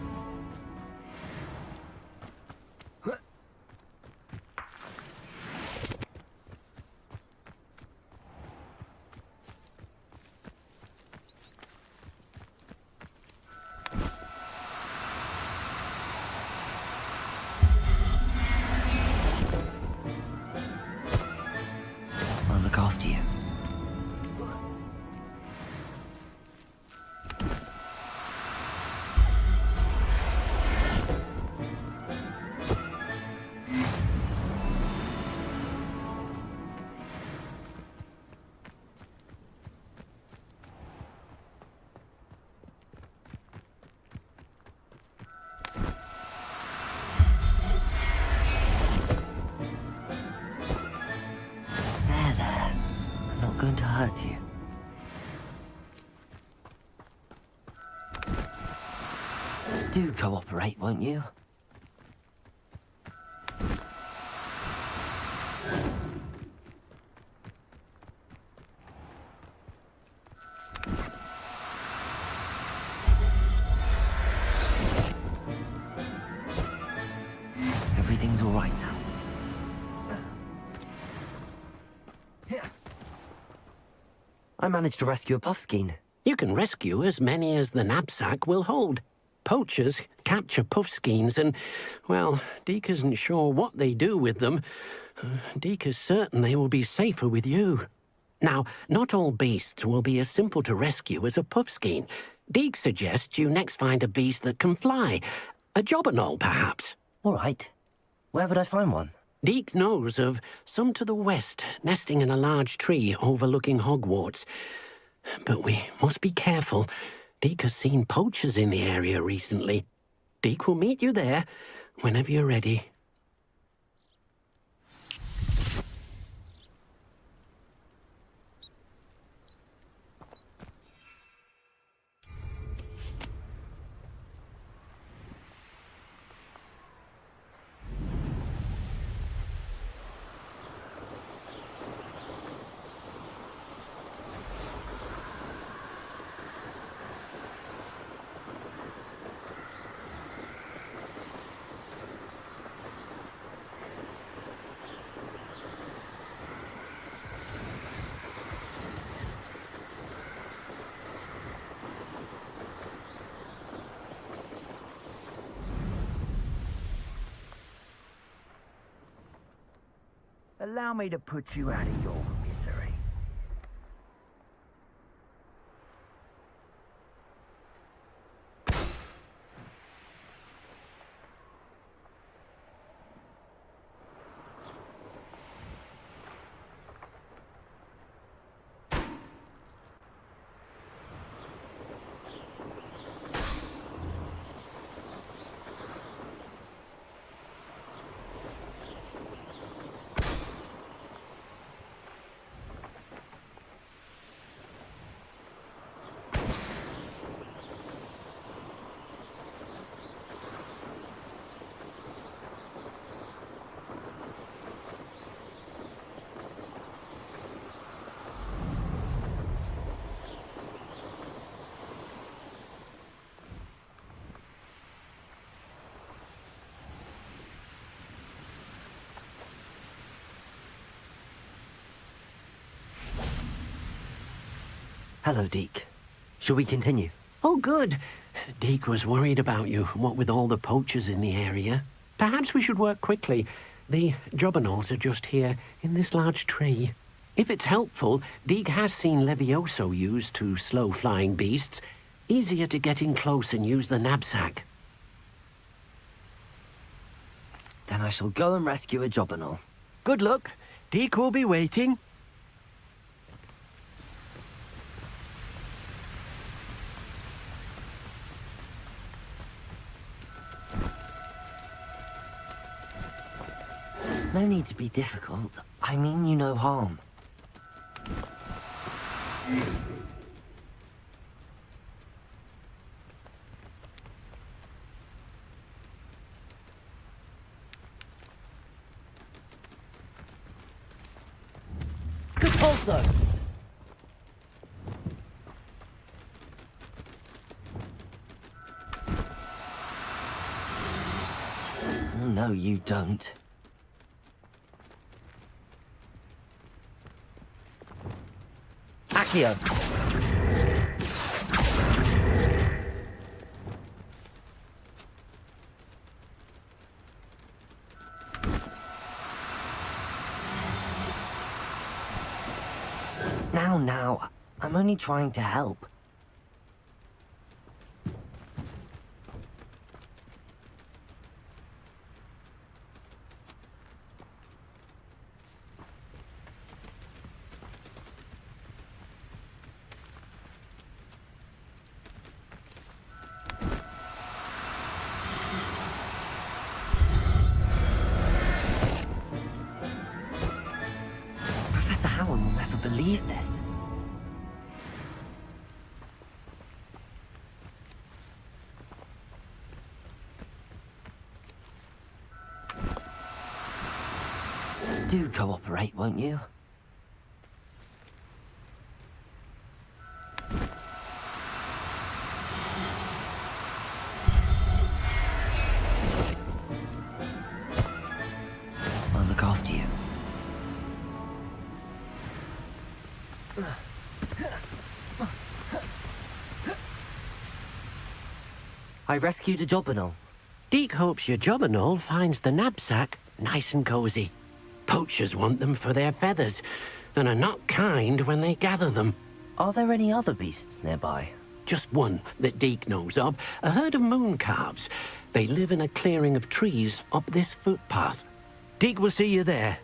I'll look after you. Going to hurt you. Do cooperate, won't you? Everything's all right now. I managed to rescue a puffskein. You can rescue as many as the knapsack will hold. Poachers capture puffskeins and, well, Deke isn't sure what they do with them. Deke is certain they will be safer with you. Now, not all beasts will be as simple to rescue as a puffskein. Deke suggests you next find a beast that can fly. A jobberknoll, perhaps. All right. Where would I find one? Deke knows of some to the west, nesting in a large tree overlooking Hogwarts. But we must be careful. Deke has seen poachers in the area recently. Deke will meet you there whenever you're ready. Allow me to put you out of your misery. Hello, Deke. Shall we continue? Oh, good. Deke was worried about you, what with all the poachers in the area. Perhaps we should work quickly. The jobberknolls are just here, in this large tree. If it's helpful, Deke has seen Levioso used to slow flying beasts. Easier to get in close and use the knapsack. Then I shall go and rescue a jobberknoll. Good luck. Deke will be waiting. No need to be difficult. I mean you no harm. Good also. No, you don't. Accio. Now, I'm only trying to help. Professor Howard will never believe this. Do cooperate, won't you? I'll look after you. I rescued a Jobberknoll. Deke hopes your Jobberknoll finds the knapsack nice and cozy. Poachers want them for their feathers, and are not kind when they gather them. Are there any other beasts nearby? Just one that Deke knows of, a herd of moon calves. They live in a clearing of trees up this footpath. Deke will see you there.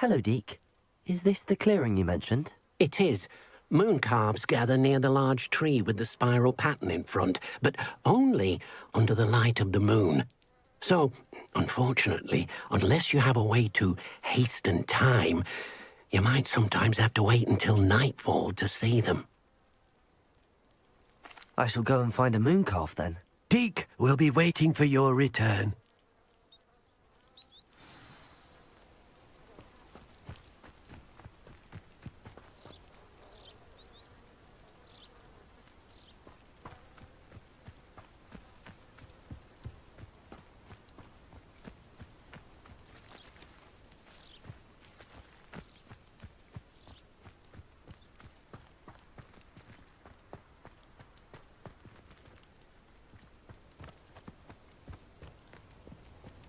Hello, Deke. Is this the clearing you mentioned? It is. Moon calves gather near the large tree with the spiral pattern in front, but only under the light of the moon. So, unfortunately, unless you have a way to hasten time, you might sometimes have to wait until nightfall to see them. I shall go and find a moon calf then. Deke will be waiting for your return.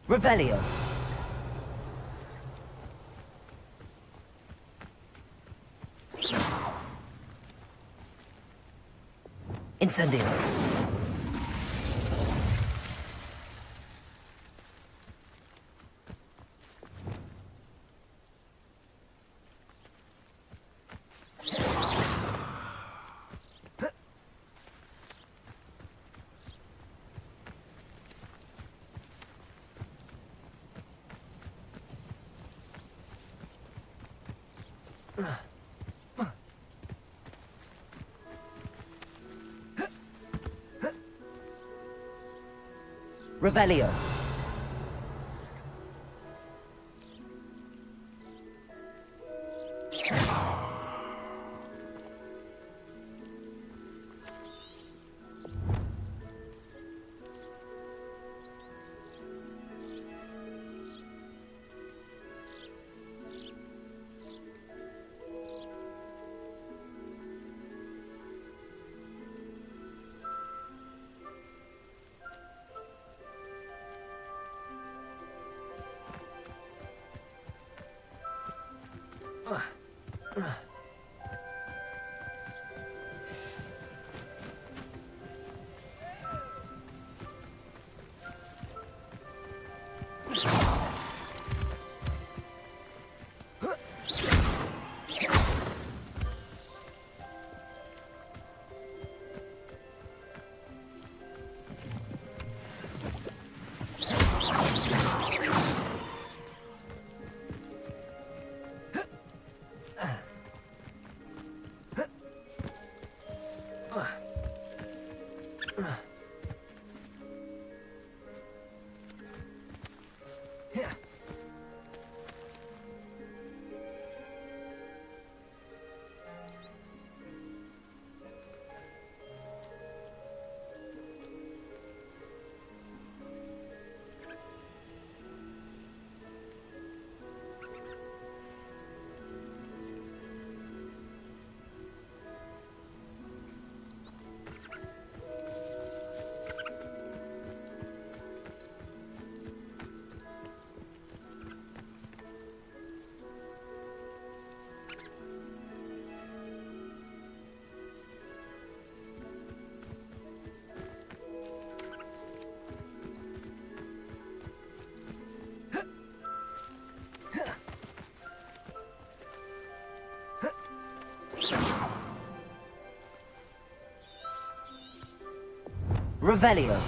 Revelio. Incendio. Revelio. Revelio.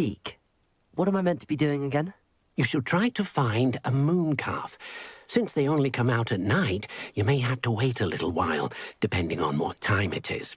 Deke, what am I meant to be doing again? You should try to find a moon calf. Since they only come out at night, you may have to wait a little while, depending on what time it is.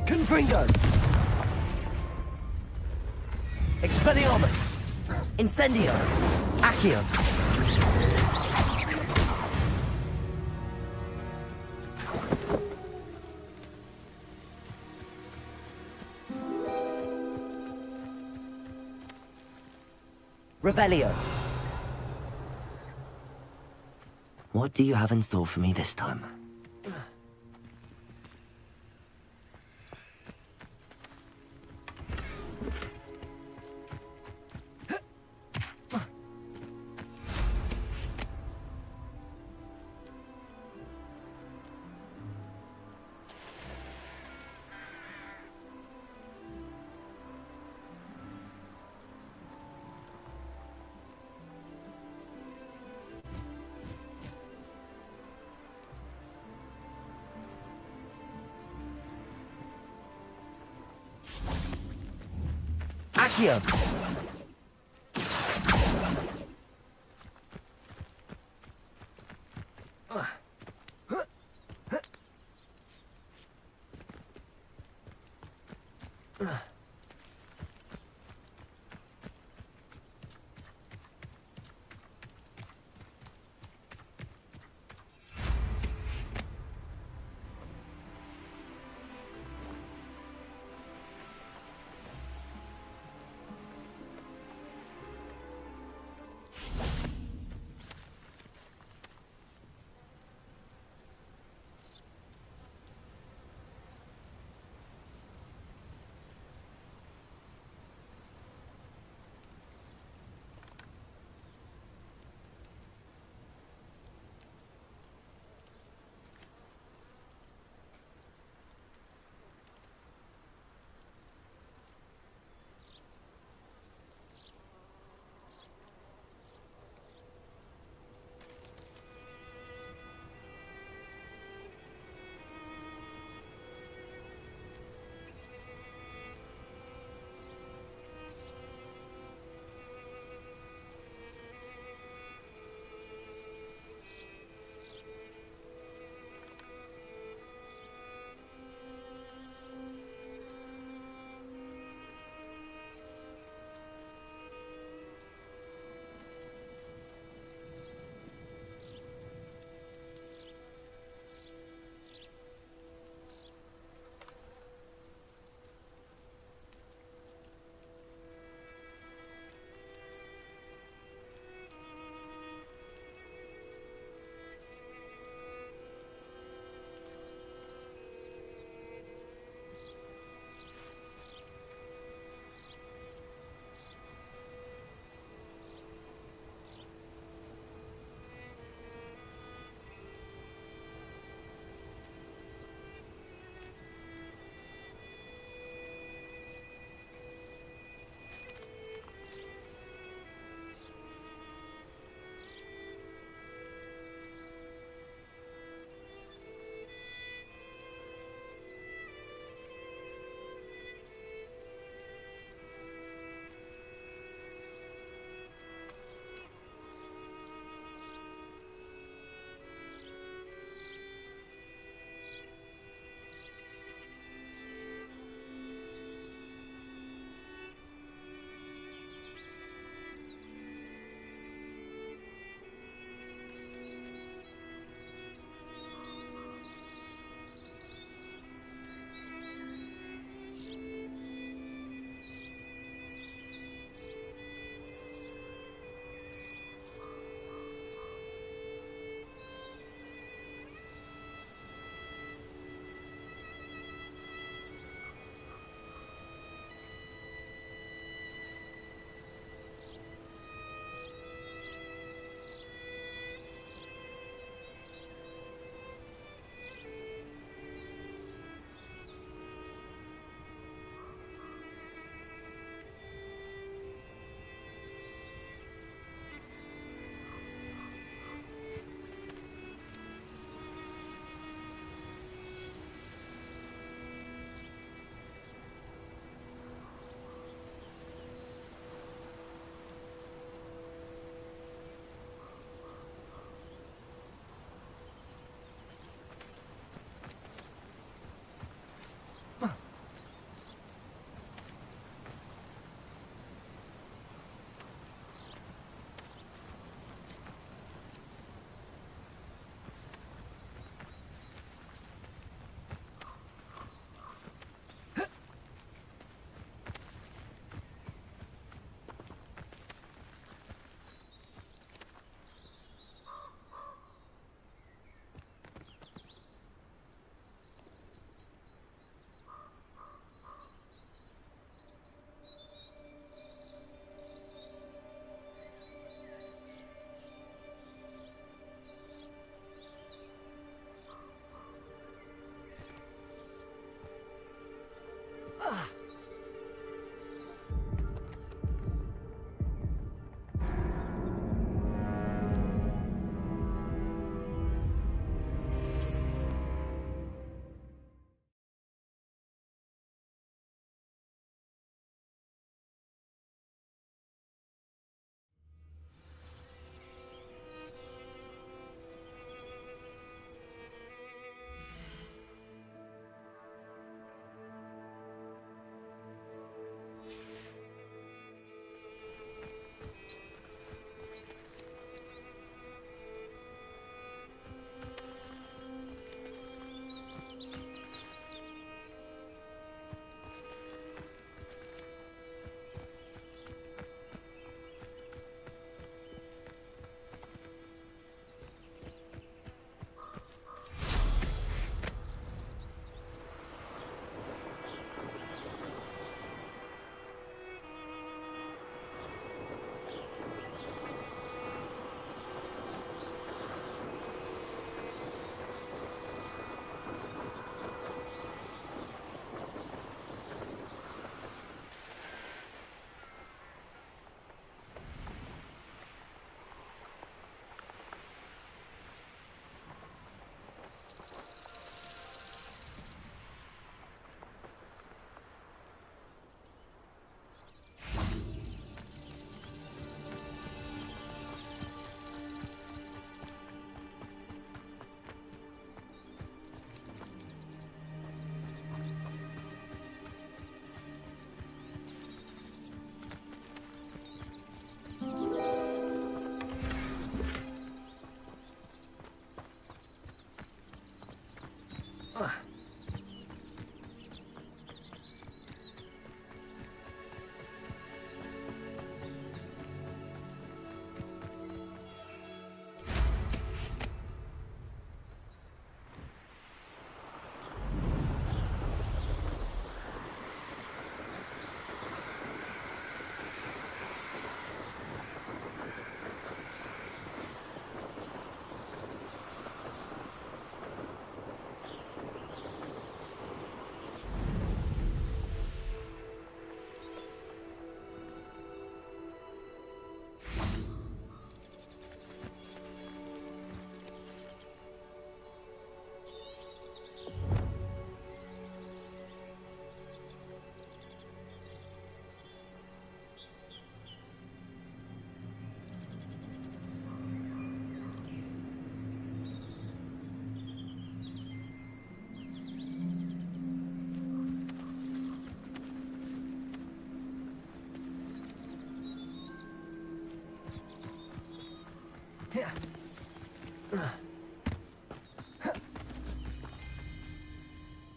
Confringo! Expelliarmus! Incendio! Accio! Revelio! What do you have in store for me this time? Accio!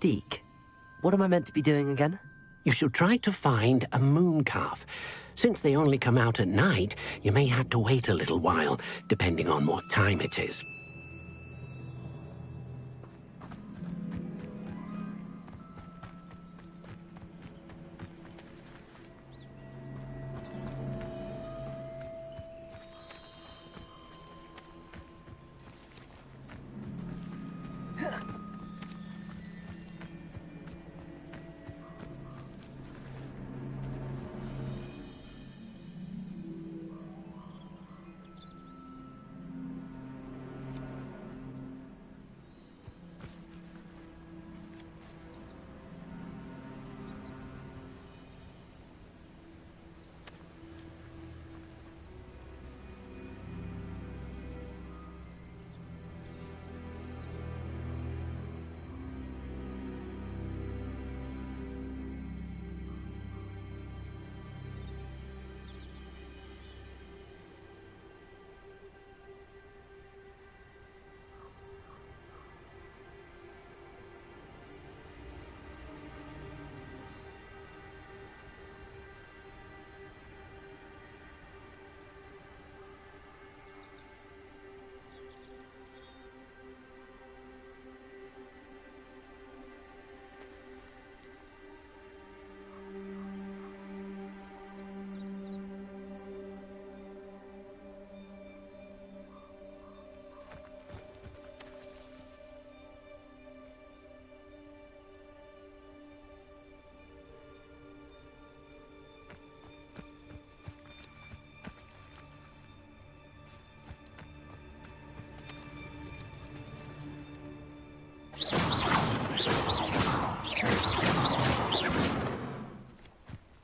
Deke, what am I meant to be doing again? You should try to find a moon calf. Since they only come out at night, you may have to wait a little while, depending on what time it is.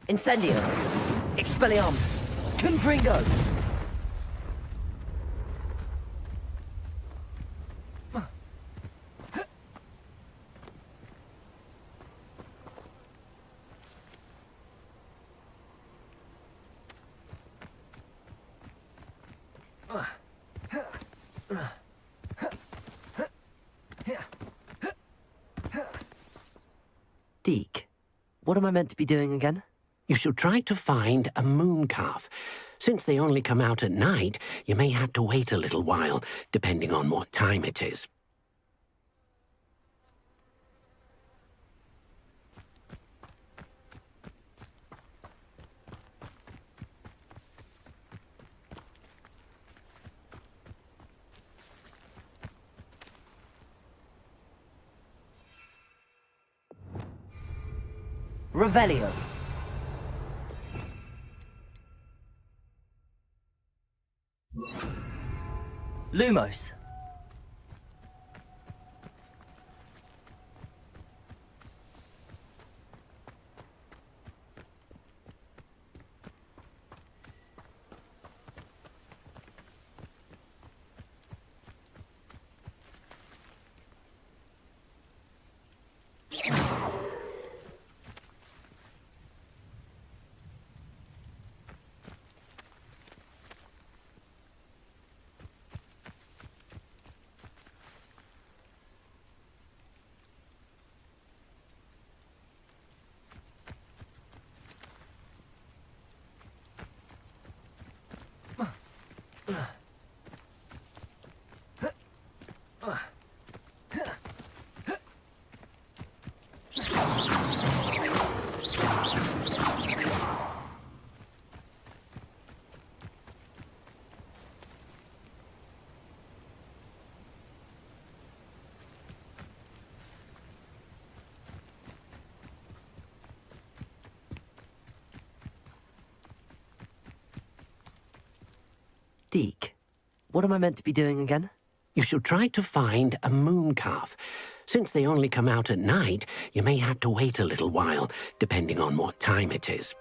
Incendio! Expelliarmus! Confringo! Deke, what am I meant to be doing again? You should try to find a moon calf. Since they only come out at night, you may have to wait a little while, depending on what time it is. Revelio! Lumos! Deke, what am I meant to be doing again? You should try to find a moon calf. Since they only come out at night, you may have to wait a little while, depending on what time it is.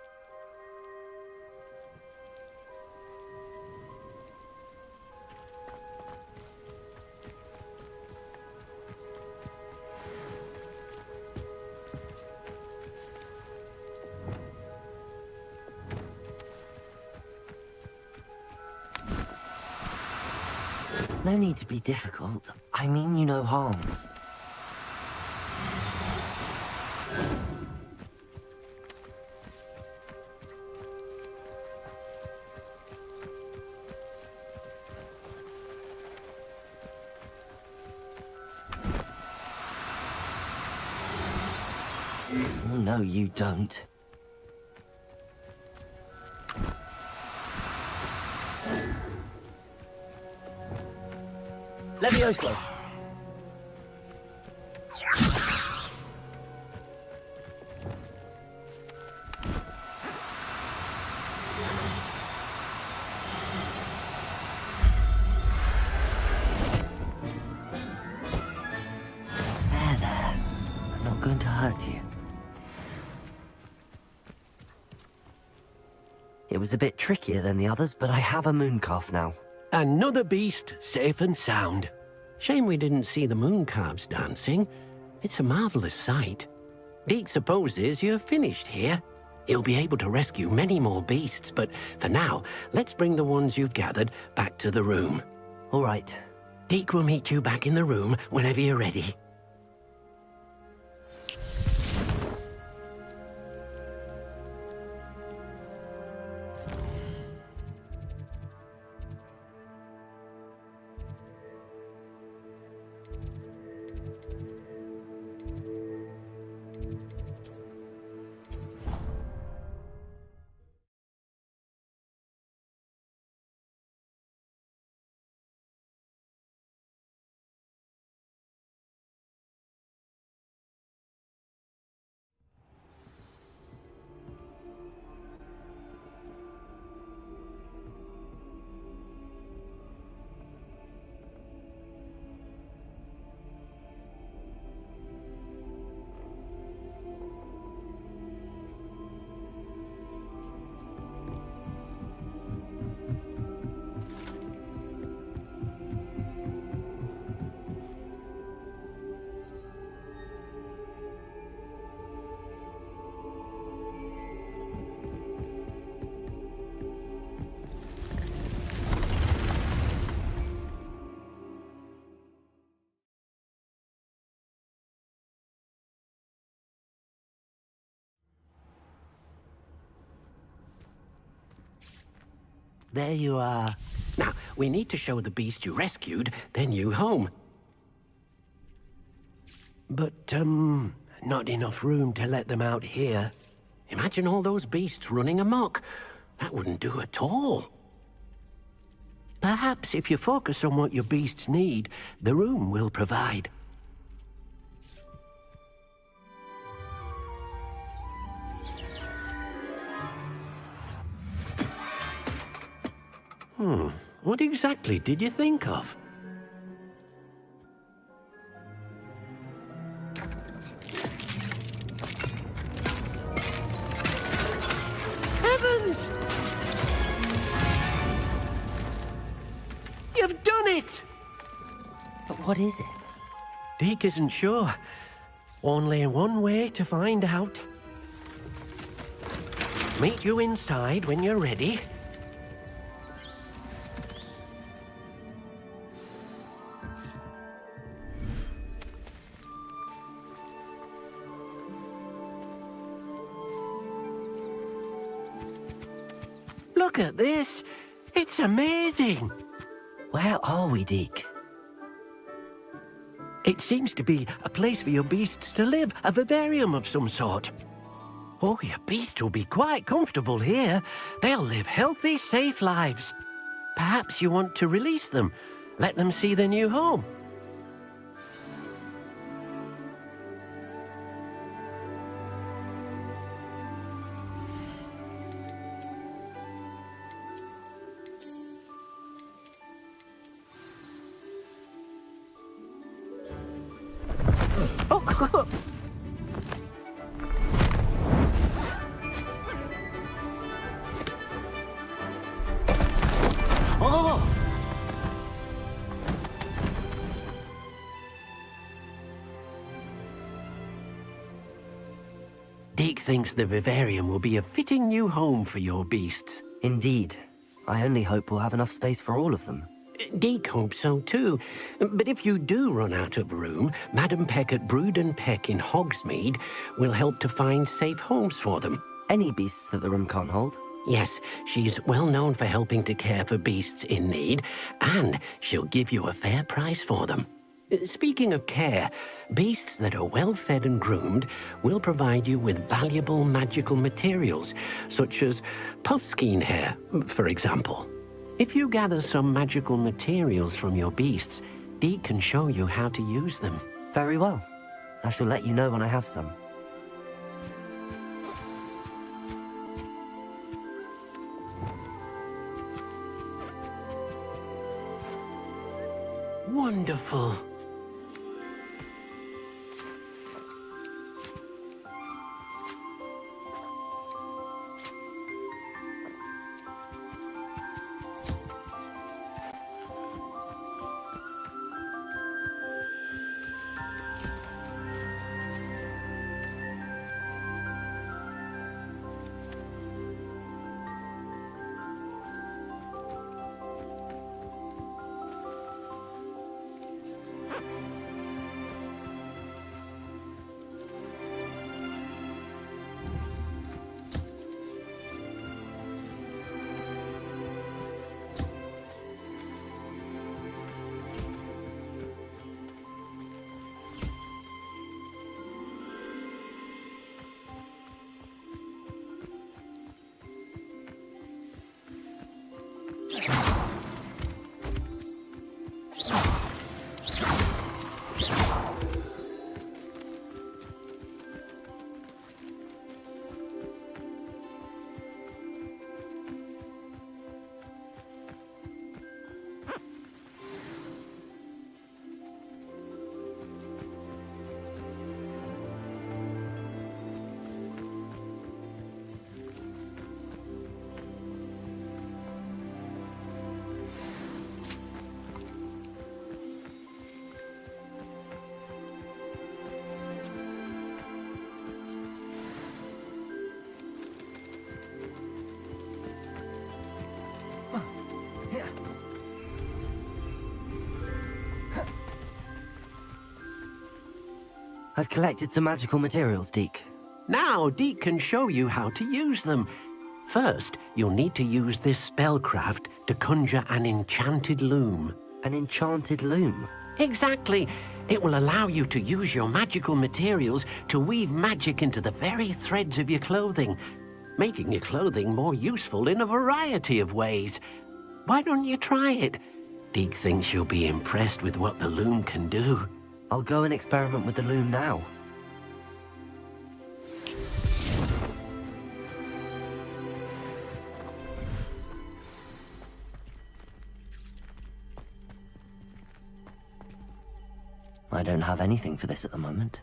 No need to be difficult. I mean you no harm. Oh, no, you don't. Levioso! There. I'm not going to hurt you. It was a bit trickier than the others, but I have a moon calf now. Another beast, safe and sound. Shame we didn't see the moon calves dancing. It's a marvelous sight. Deke supposes you're finished here. He'll be able to rescue many more beasts, but for now, let's bring the ones you've gathered back to the room. All right. Deke will meet you back in the room whenever you're ready. There you are. Now, we need to show the beast you rescued their new home. But, not enough room to let them out here. Imagine all those beasts running amok. That wouldn't do at all. Perhaps if you focus on what your beasts need, the room will provide. What exactly did you think of? Heavens! You've done it! But what is it? Deke isn't sure. Only one way to find out. Meet you inside when you're ready. Look at this! It's amazing! Where are we, Deke? It seems to be a place for your beasts to live, a vivarium of some sort. Oh, your beasts will be quite comfortable here. They'll live healthy, safe lives. Perhaps you want to release them, let them see their new home. Deke thinks the vivarium will be a fitting new home for your beasts. Indeed. I only hope we'll have enough space for all of them. Deke hopes so too. But if you do run out of room, Madam Peck at Brood and Peck in Hogsmeade will help to find safe homes for them. Any beasts that the room can't hold? Yes, she's well known for helping to care for beasts in need, and she'll give you a fair price for them. Speaking of care, beasts that are well fed and groomed will provide you with valuable magical materials, such as puffskein hair, for example. If you gather some magical materials from your beasts, Deke can show you how to use them. Very well. I shall let you know when I have some. Wonderful. I've collected some magical materials, Deke. Now Deke can show you how to use them. First, you'll need to use this spellcraft to conjure an enchanted loom. An enchanted loom? Exactly. It will allow you to use your magical materials to weave magic into the very threads of your clothing, making your clothing more useful in a variety of ways. Why don't you try it? Deke thinks you'll be impressed with what the loom can do. I'll go and experiment with the loom now. I don't have anything for this at the moment.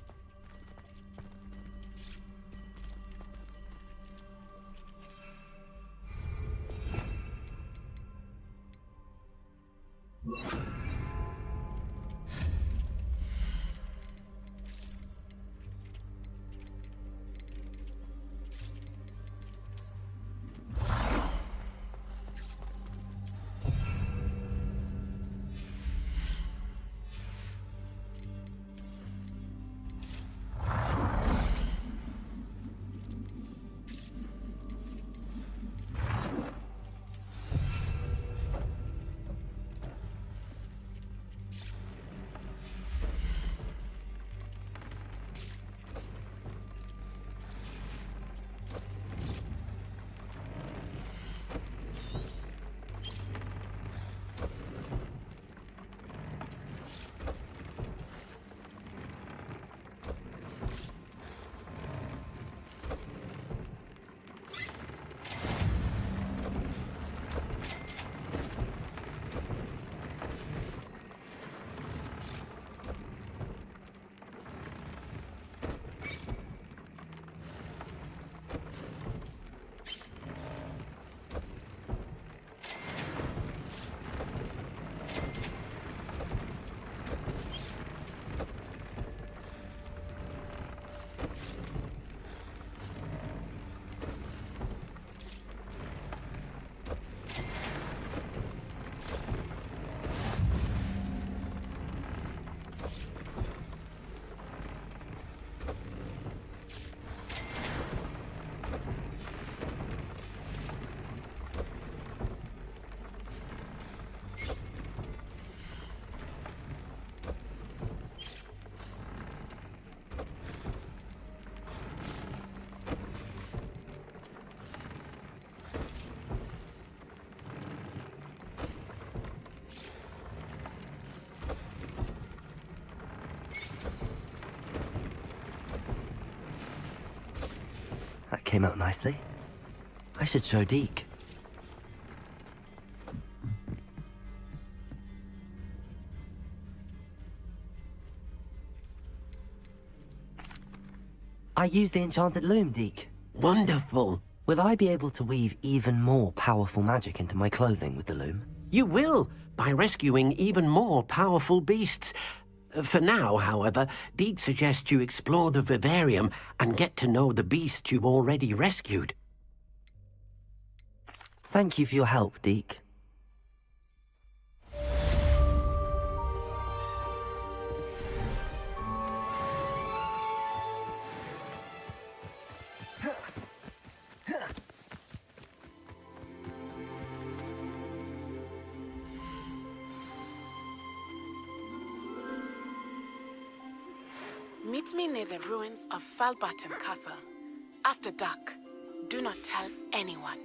came out nicely. I should show Deke. I used the enchanted loom, Deke. Wonderful. Will I be able to weave even more powerful magic into my clothing with the loom? You will, by rescuing even more powerful beasts. For now, however, Deke suggests you explore the vivarium and get to know the beasts you've already rescued. Thank you for your help, Deke. Meet me near the ruins of Falbaton Castle. After dark, do not tell anyone.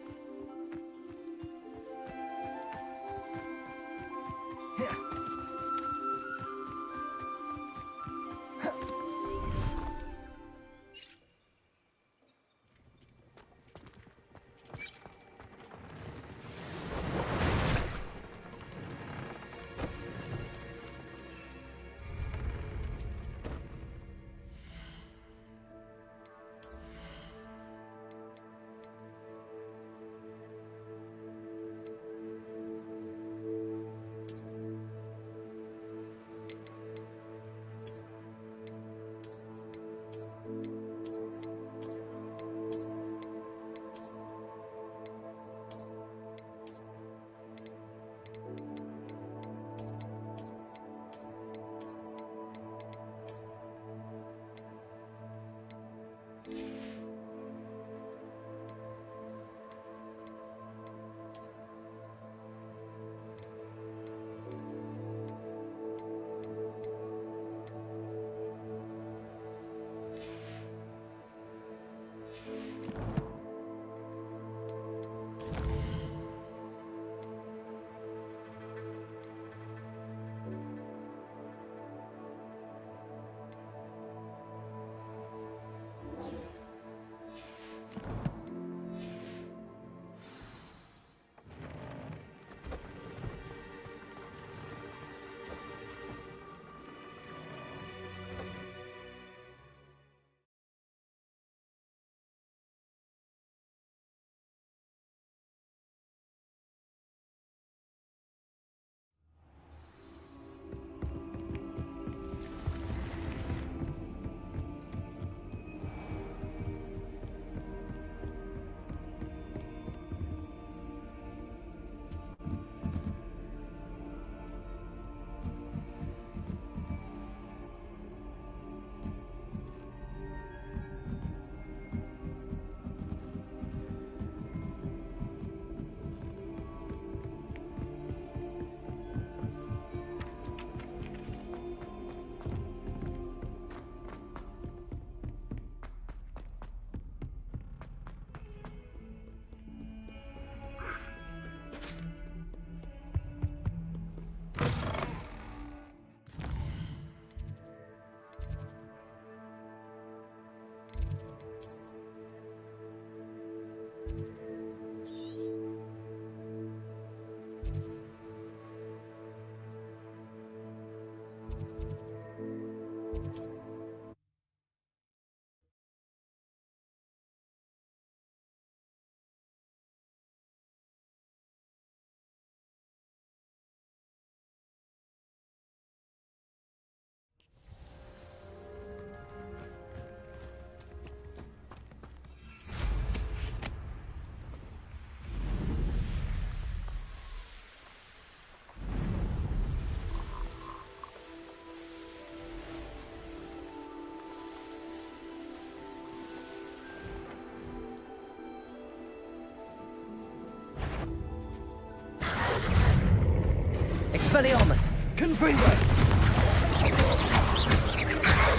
Expelliarmus! Confringo!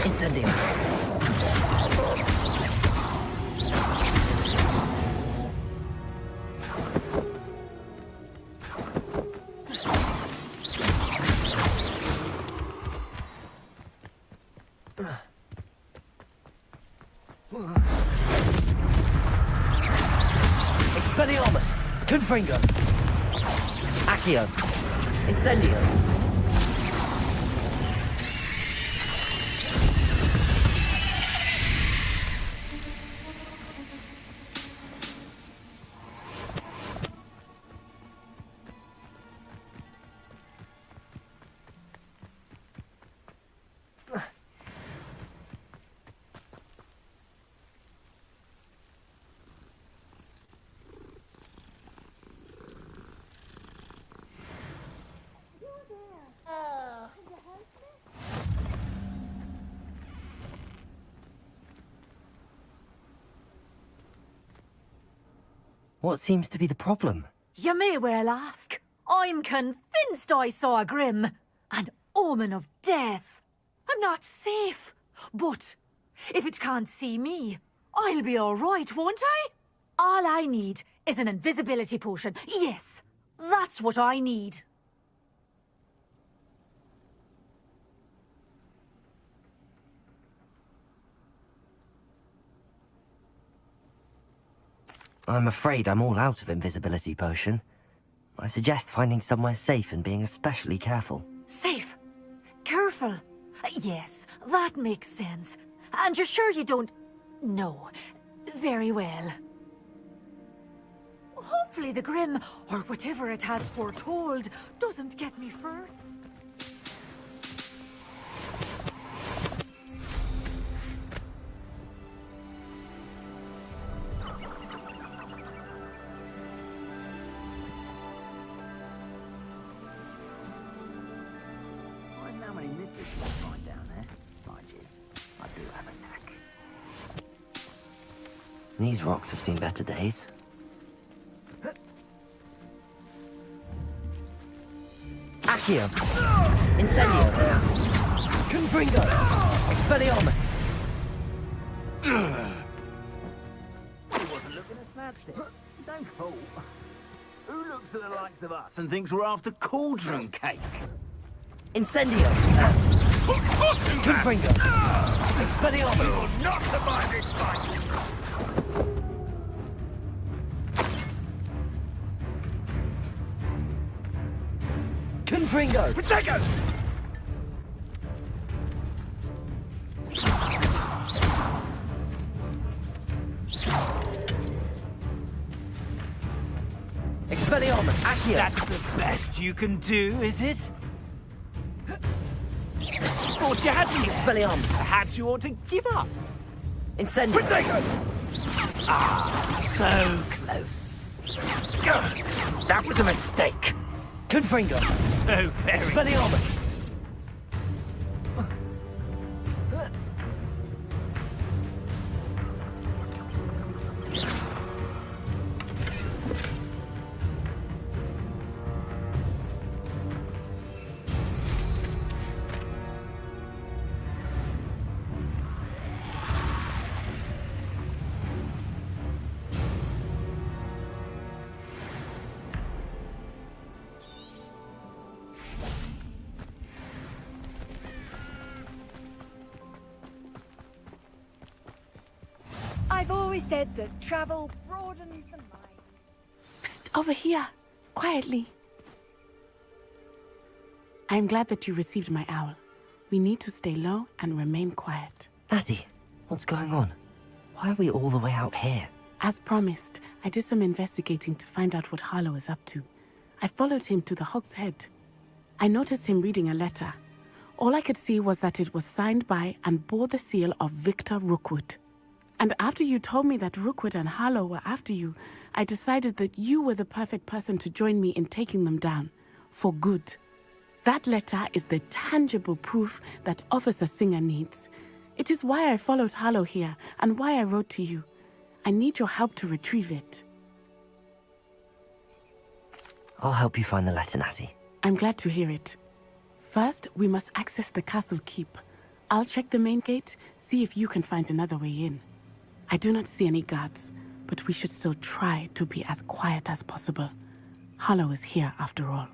Incendio! Expelliarmus! Confringo! Accio! Incendio! What seems to be the problem? You may well ask. I'm convinced I saw a grim, an omen of death. I'm not safe, but if it can't see me, I'll be all right, won't I? All I need is an invisibility potion. Yes, that's what I need. I'm afraid I'm all out of invisibility potion. I suggest finding somewhere safe and being especially careful. Safe? Careful? Yes, that makes sense. And you're sure you don't... No. Very well. Hopefully the Grim, or whatever it has foretold, doesn't get me first. These rocks have seen better days. Accio! Incendio! Confringo! Expelliarmus! He wasn't looking at that thing. Don't hope. Who looks at the likes of us and thinks we're after cauldron cake? Incendio! Confringo! Expelliarmus! You're not to buy this fight! Confringo! Protego! Expelliarmus! Accio! That's the best you can do, is it? Thought you had me. Expelliarmus! Perhaps you ought to give up. Incendio! Protego! Ah, so close. That was a mistake. Confringo! So very. Expelliarmus! I've always said that travel broadens the mind. Psst, over here. Quietly. I'm glad that you received my owl. We need to stay low and remain quiet. Natty, what's going on? Why are we all the way out here? As promised, I did some investigating to find out what Harlow is up to. I followed him to the Hog's Head. I noticed him reading a letter. All I could see was that it was signed by and bore the seal of Victor Rookwood. And after you told me that Rookwood and Harlow were after you, I decided that you were the perfect person to join me in taking them down. For good. That letter is the tangible proof that Officer Singer needs. It is why I followed Harlow here, and why I wrote to you. I need your help to retrieve it. I'll help you find the letter, Natty. I'm glad to hear it. First, we must access the castle keep. I'll check the main gate, see if you can find another way in. I do not see any guards, but we should still try to be as quiet as possible. Harlow is here after all.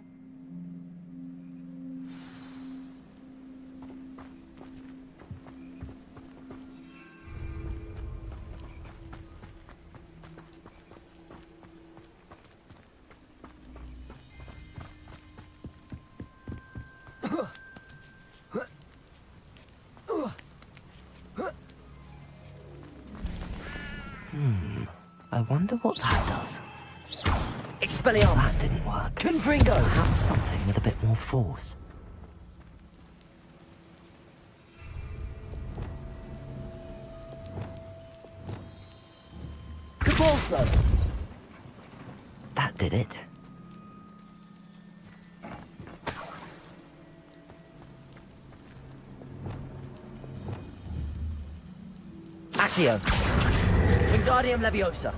I wonder what that does. Expelliarmus! That didn't work. Confringo! Perhaps something with a bit more force. Capulso! That did it. Accio! Wingardium Leviosa!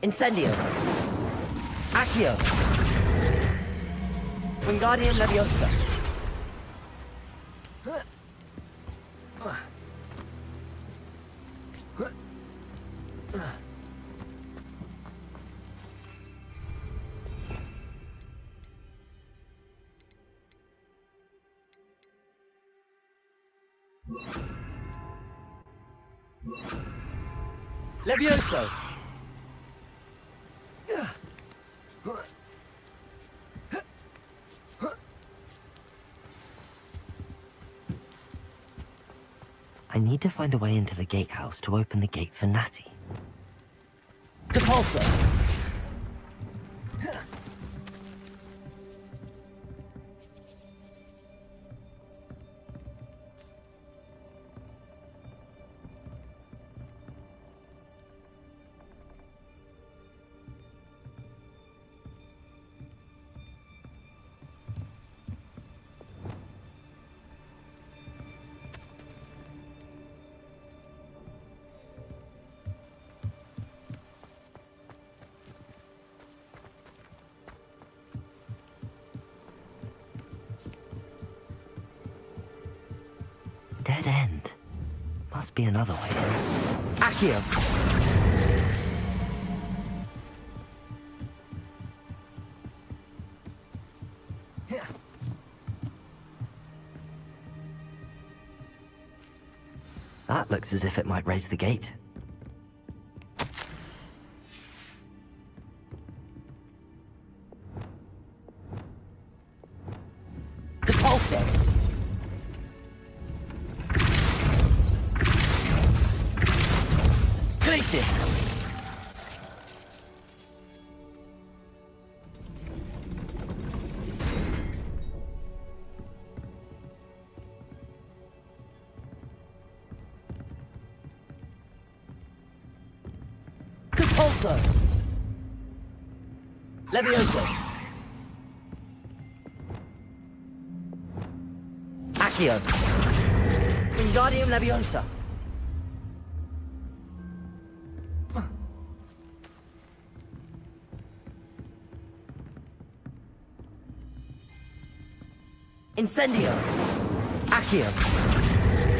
Incendio! Accio! Wingardium Leviosa! Levioso! I need to find a way into the gatehouse to open the gate for Natty. Capulso! Dead end. Must be another way in. Accio! That looks as if it might raise the gate. Capulso! Glacius! Capulso! Levioso! Accio! Wingardium Leviosa! Incendio! Accio!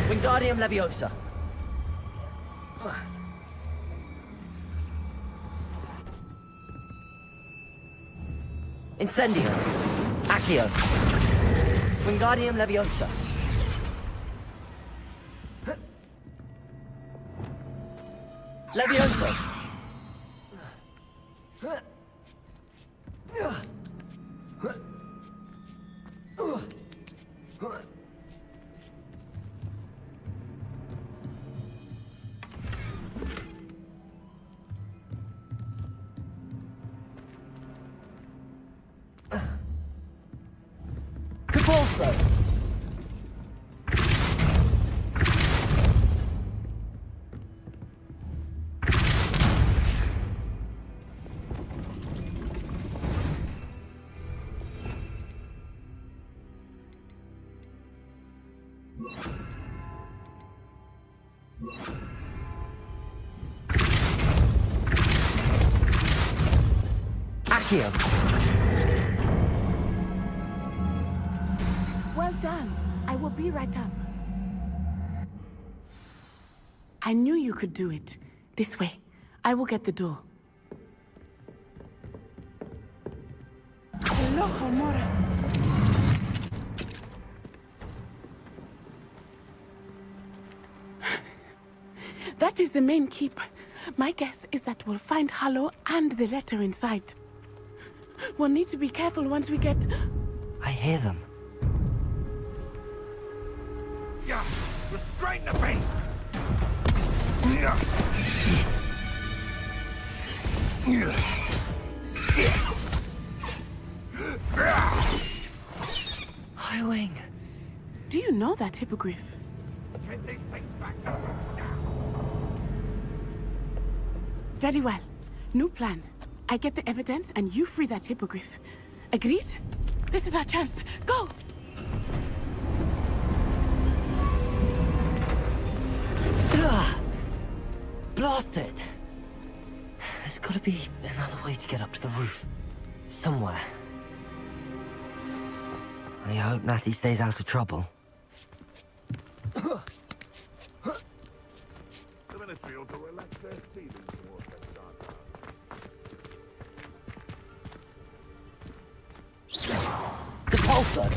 Wingardium Leviosa! Incendio! Accio! Wingardium Leviosa! Levioso! Capulso! Accio! Well done. I will be right up. I knew you could do it. This way. I will get the door. Hello, Homora. That is the main keep. My guess is that we'll find Hallow and the letter inside. We'll need to be careful once we get... I hear them. Yeah. Restrain the beast! Yeah. Highwing. Do you know that hippogriff? Get these things back. Very well. New plan. I get the evidence and you free that hippogriff. Agreed? This is our chance. Go! Blast it! There's gotta be another way to get up to the roof. Somewhere. I hope Natty stays out of trouble. The Ministry ought to relax their feelings towards that The pulsar.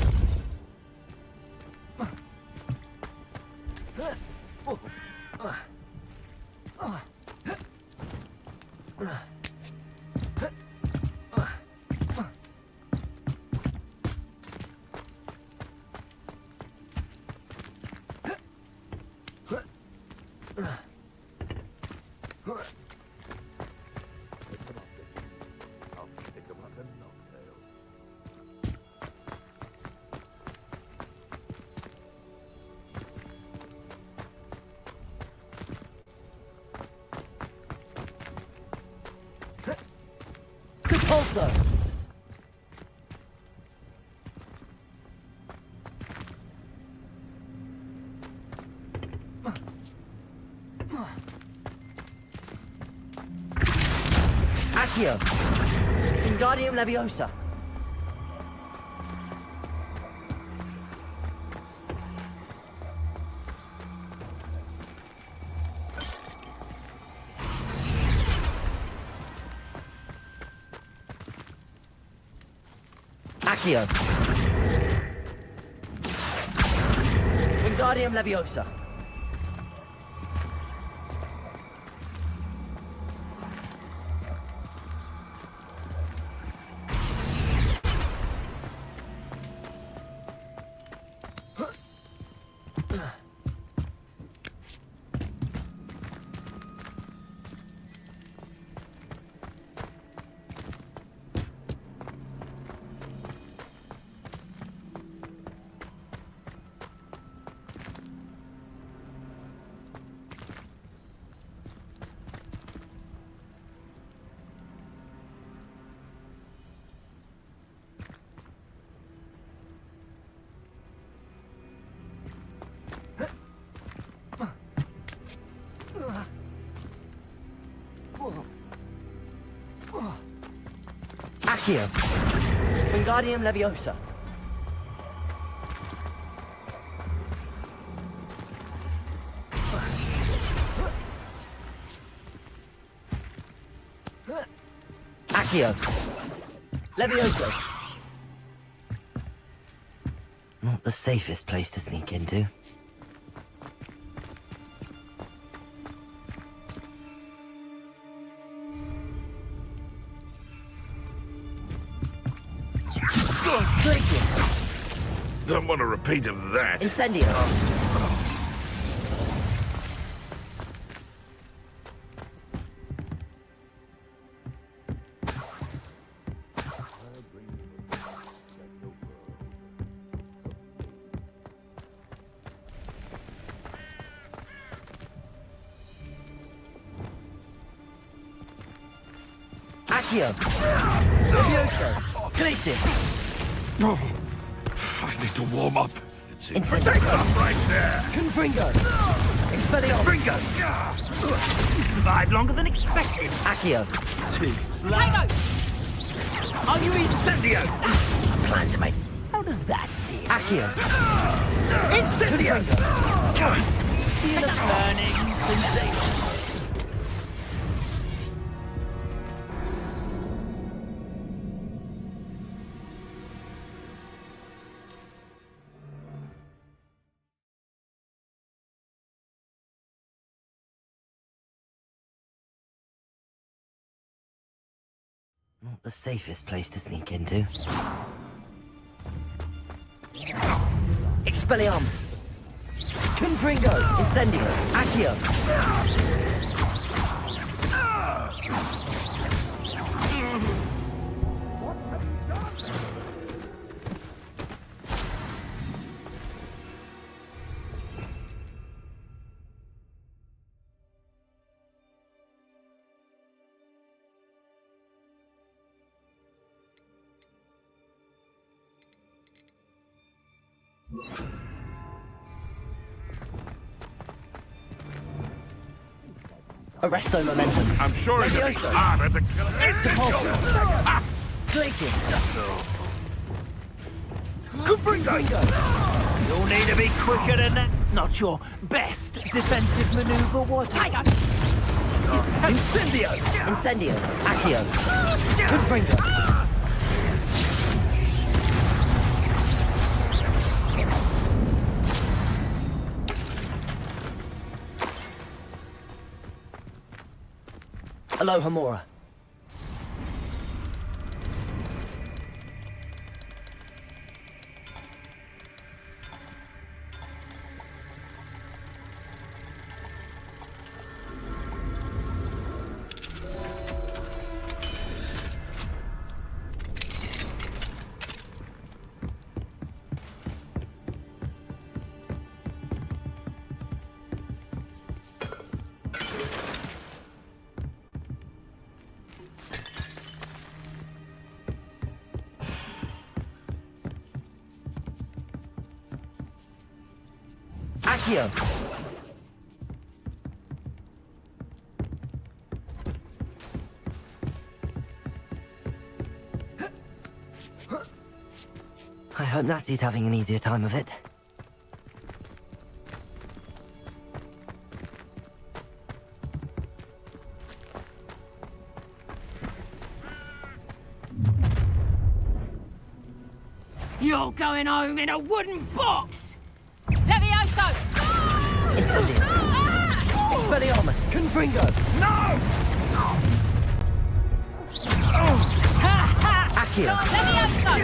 Pulsar. Accio. Wingardium Leviosa. Accio. Wingardium Leviosa. Accio. Wingardium Leviosa. Accio. Leviosa. Not the safest place to sneak into. Don't want to repeat of that. Incendio. Accio. Leviosa. Glacis. I need to warm up. Incendio. Right there. Confringo. Expelliarmus. Confringo. You survived longer than expected. Accio. Too slow. Are you Incendio. plan to make? How does that feel? Accio. Incendio. Feel a burning sensation. Not the safest place to sneak into. Expelliarmus. Confringo! Incendio! Accio! Arresto momentum. I'm sure it's gonna be Levioso. harder to kill Depulso. Glacier. Confringo! You'll need to be quicker than that. Not your best defensive maneuver, was it? Incendio! Incendio. Accio. Confringo. Aloha Mora. Accio. I hope Natsy's having an easier time of it. You're going home in a wooden box! Levioso! Incendio. Expelliarmus. Confringo! No! Accio. Levioso!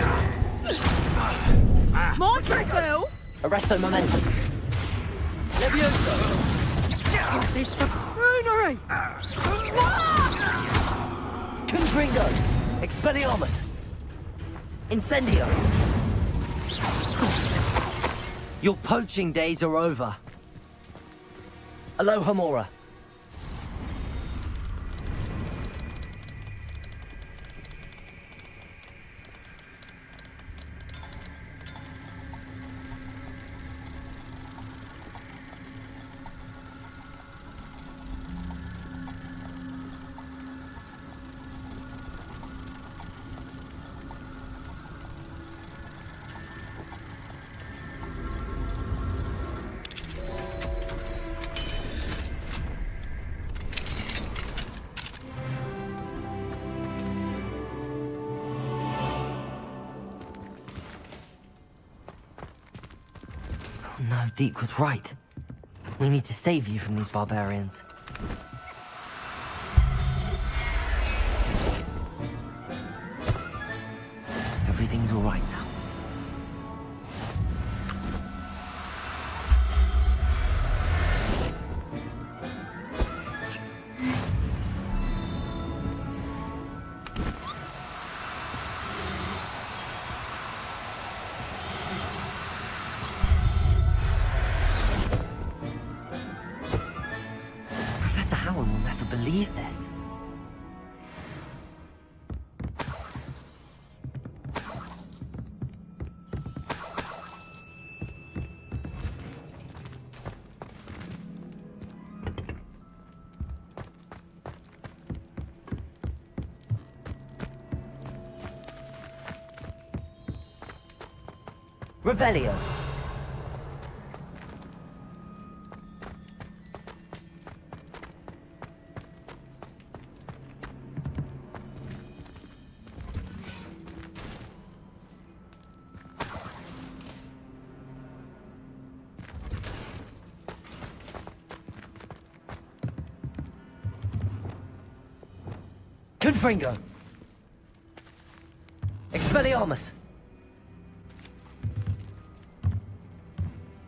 Mortal Arresto momentum. Levioso! This buffoonery! Confringo. Expelliarmus. Incendio. Your poaching days are over. Aloha Mora. No, Deke was right. We need to save you from these barbarians. Everything's all right now. Professor Howard will never believe this. Revelio. Confringo. Expelliarmus.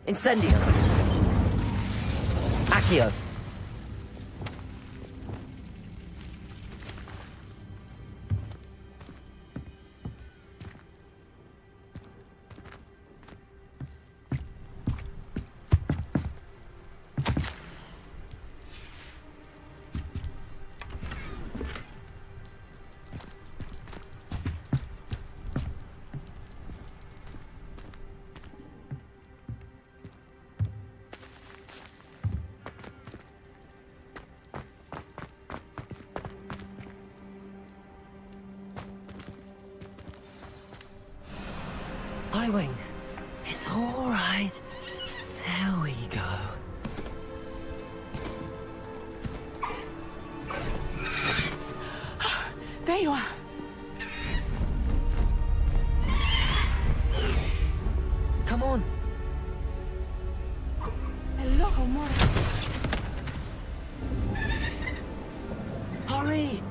Incendio. Accio! Highwing, it's all right. There we go. There you are. Come on. Hello, more. Hurry!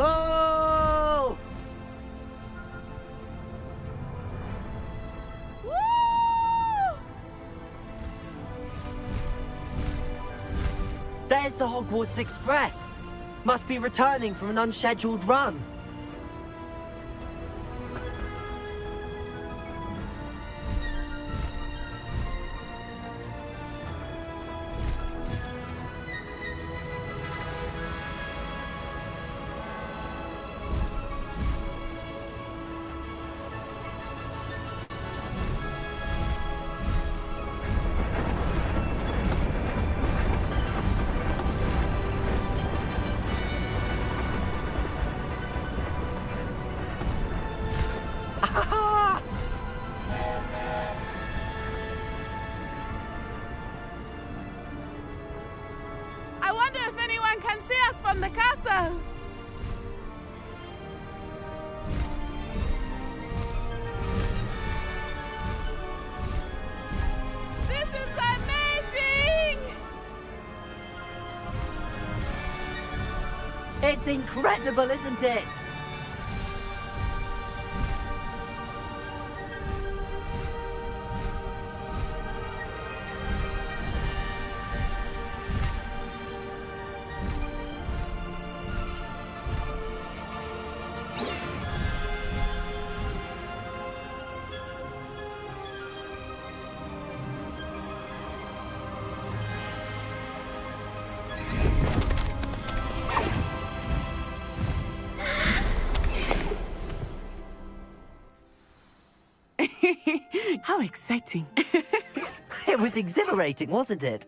Oh! There's the Hogwarts Express. Must be returning from an unscheduled run. I wonder if anyone can see us from the castle. This is amazing! It's incredible, isn't it? How exciting. It was exhilarating, wasn't it?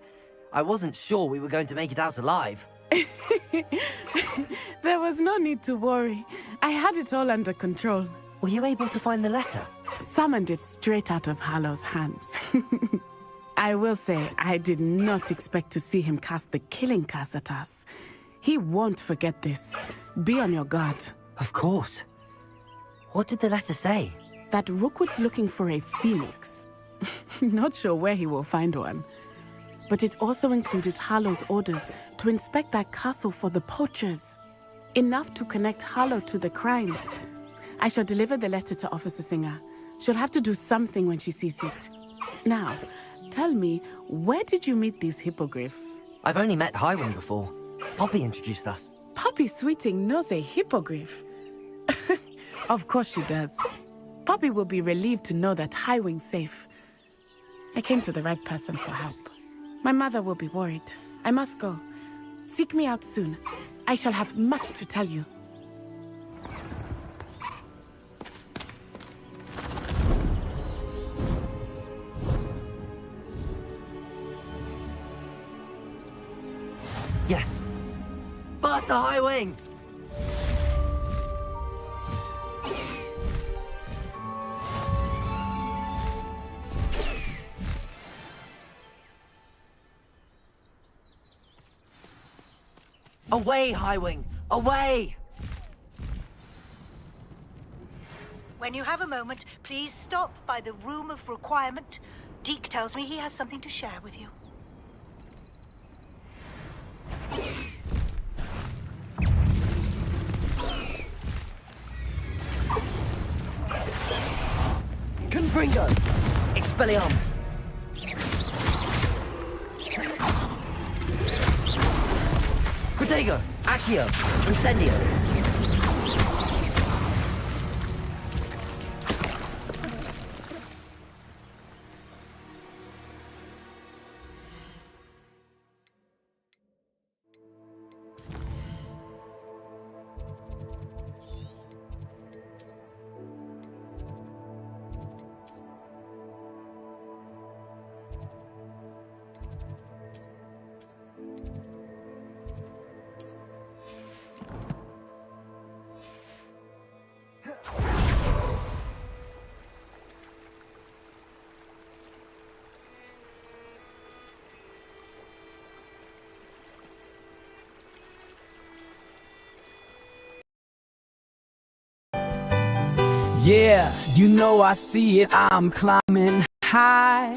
I wasn't sure we were going to make it out alive. There was no need to worry. I had it all under control. Were you able to find the letter? Summoned it straight out of Harlow's hands. I will say, I did not expect to see him cast the killing curse at us. He won't forget this. Be on your guard. Of course. What did the letter say? That Rookwood's looking for a phoenix. Not sure where he will find one. But it also included Harlow's orders to inspect that castle for the poachers. Enough to connect Harlow to the crimes. I shall deliver the letter to Officer Singer. She'll have to do something when she sees it. Now, tell me, where did you meet these hippogriffs? I've only met Highwing before. Poppy introduced us. Poppy Sweeting knows a hippogriff. Of course she does. Poppy will be relieved to know that Highwing's safe. I came to the right person for help. My mother will be worried. I must go. Seek me out soon. I shall have much to tell you. Yes. Faster, Highwing! Away, Highwing! Away! When you have a moment, please stop by the Room of Requirement. Deke tells me he has something to share with you. Confringo! Expelliarmus! Protego! Accio! Incendio! Yeah, you know I see it, I'm climbing high.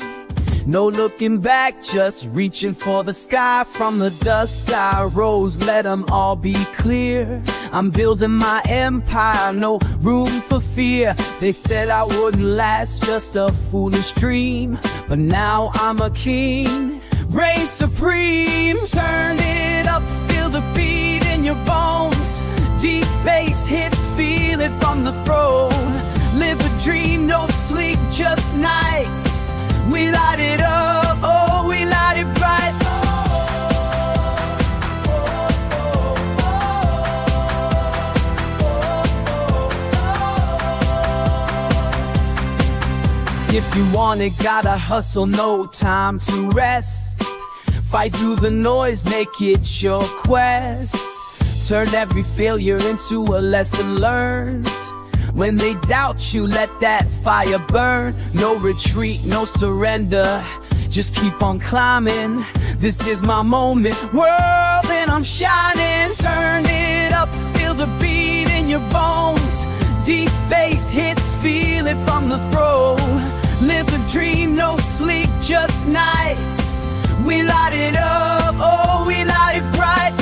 No looking back, just reaching for the sky. From the dust I rose, let them all be clear. I'm building my empire, no room for fear. They said I wouldn't last, just a foolish dream. But now I'm a king, reign supreme. Turn it up, feel the beat in your bones. Deep bass hits, feel it from the throne. Live a dream, no sleep, just nights. We light it up, oh, we light it bright. If you want it, gotta hustle, no time to rest. Fight through the noise, make it your quest. Turn every failure into a lesson learned. When they doubt you, let that fire burn. No retreat, no surrender, just keep on climbing. This is my moment, world, and I'm shining. Turn it up, feel the beat in your bones. Deep bass hits, feel it from the throne. Live a dream, no sleep, just nights. We light it up, oh, we light it bright.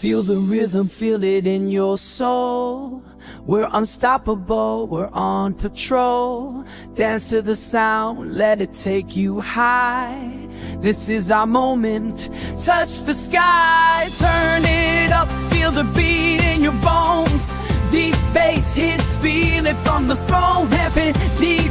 Feel the rhythm, feel it in your soul. We're unstoppable, we're on patrol. Dance to the sound, let it take you high. This is our moment, touch the sky. Turn it up, feel the beat in your bones. Deep bass hits, feel it from the throne. Heaven, deep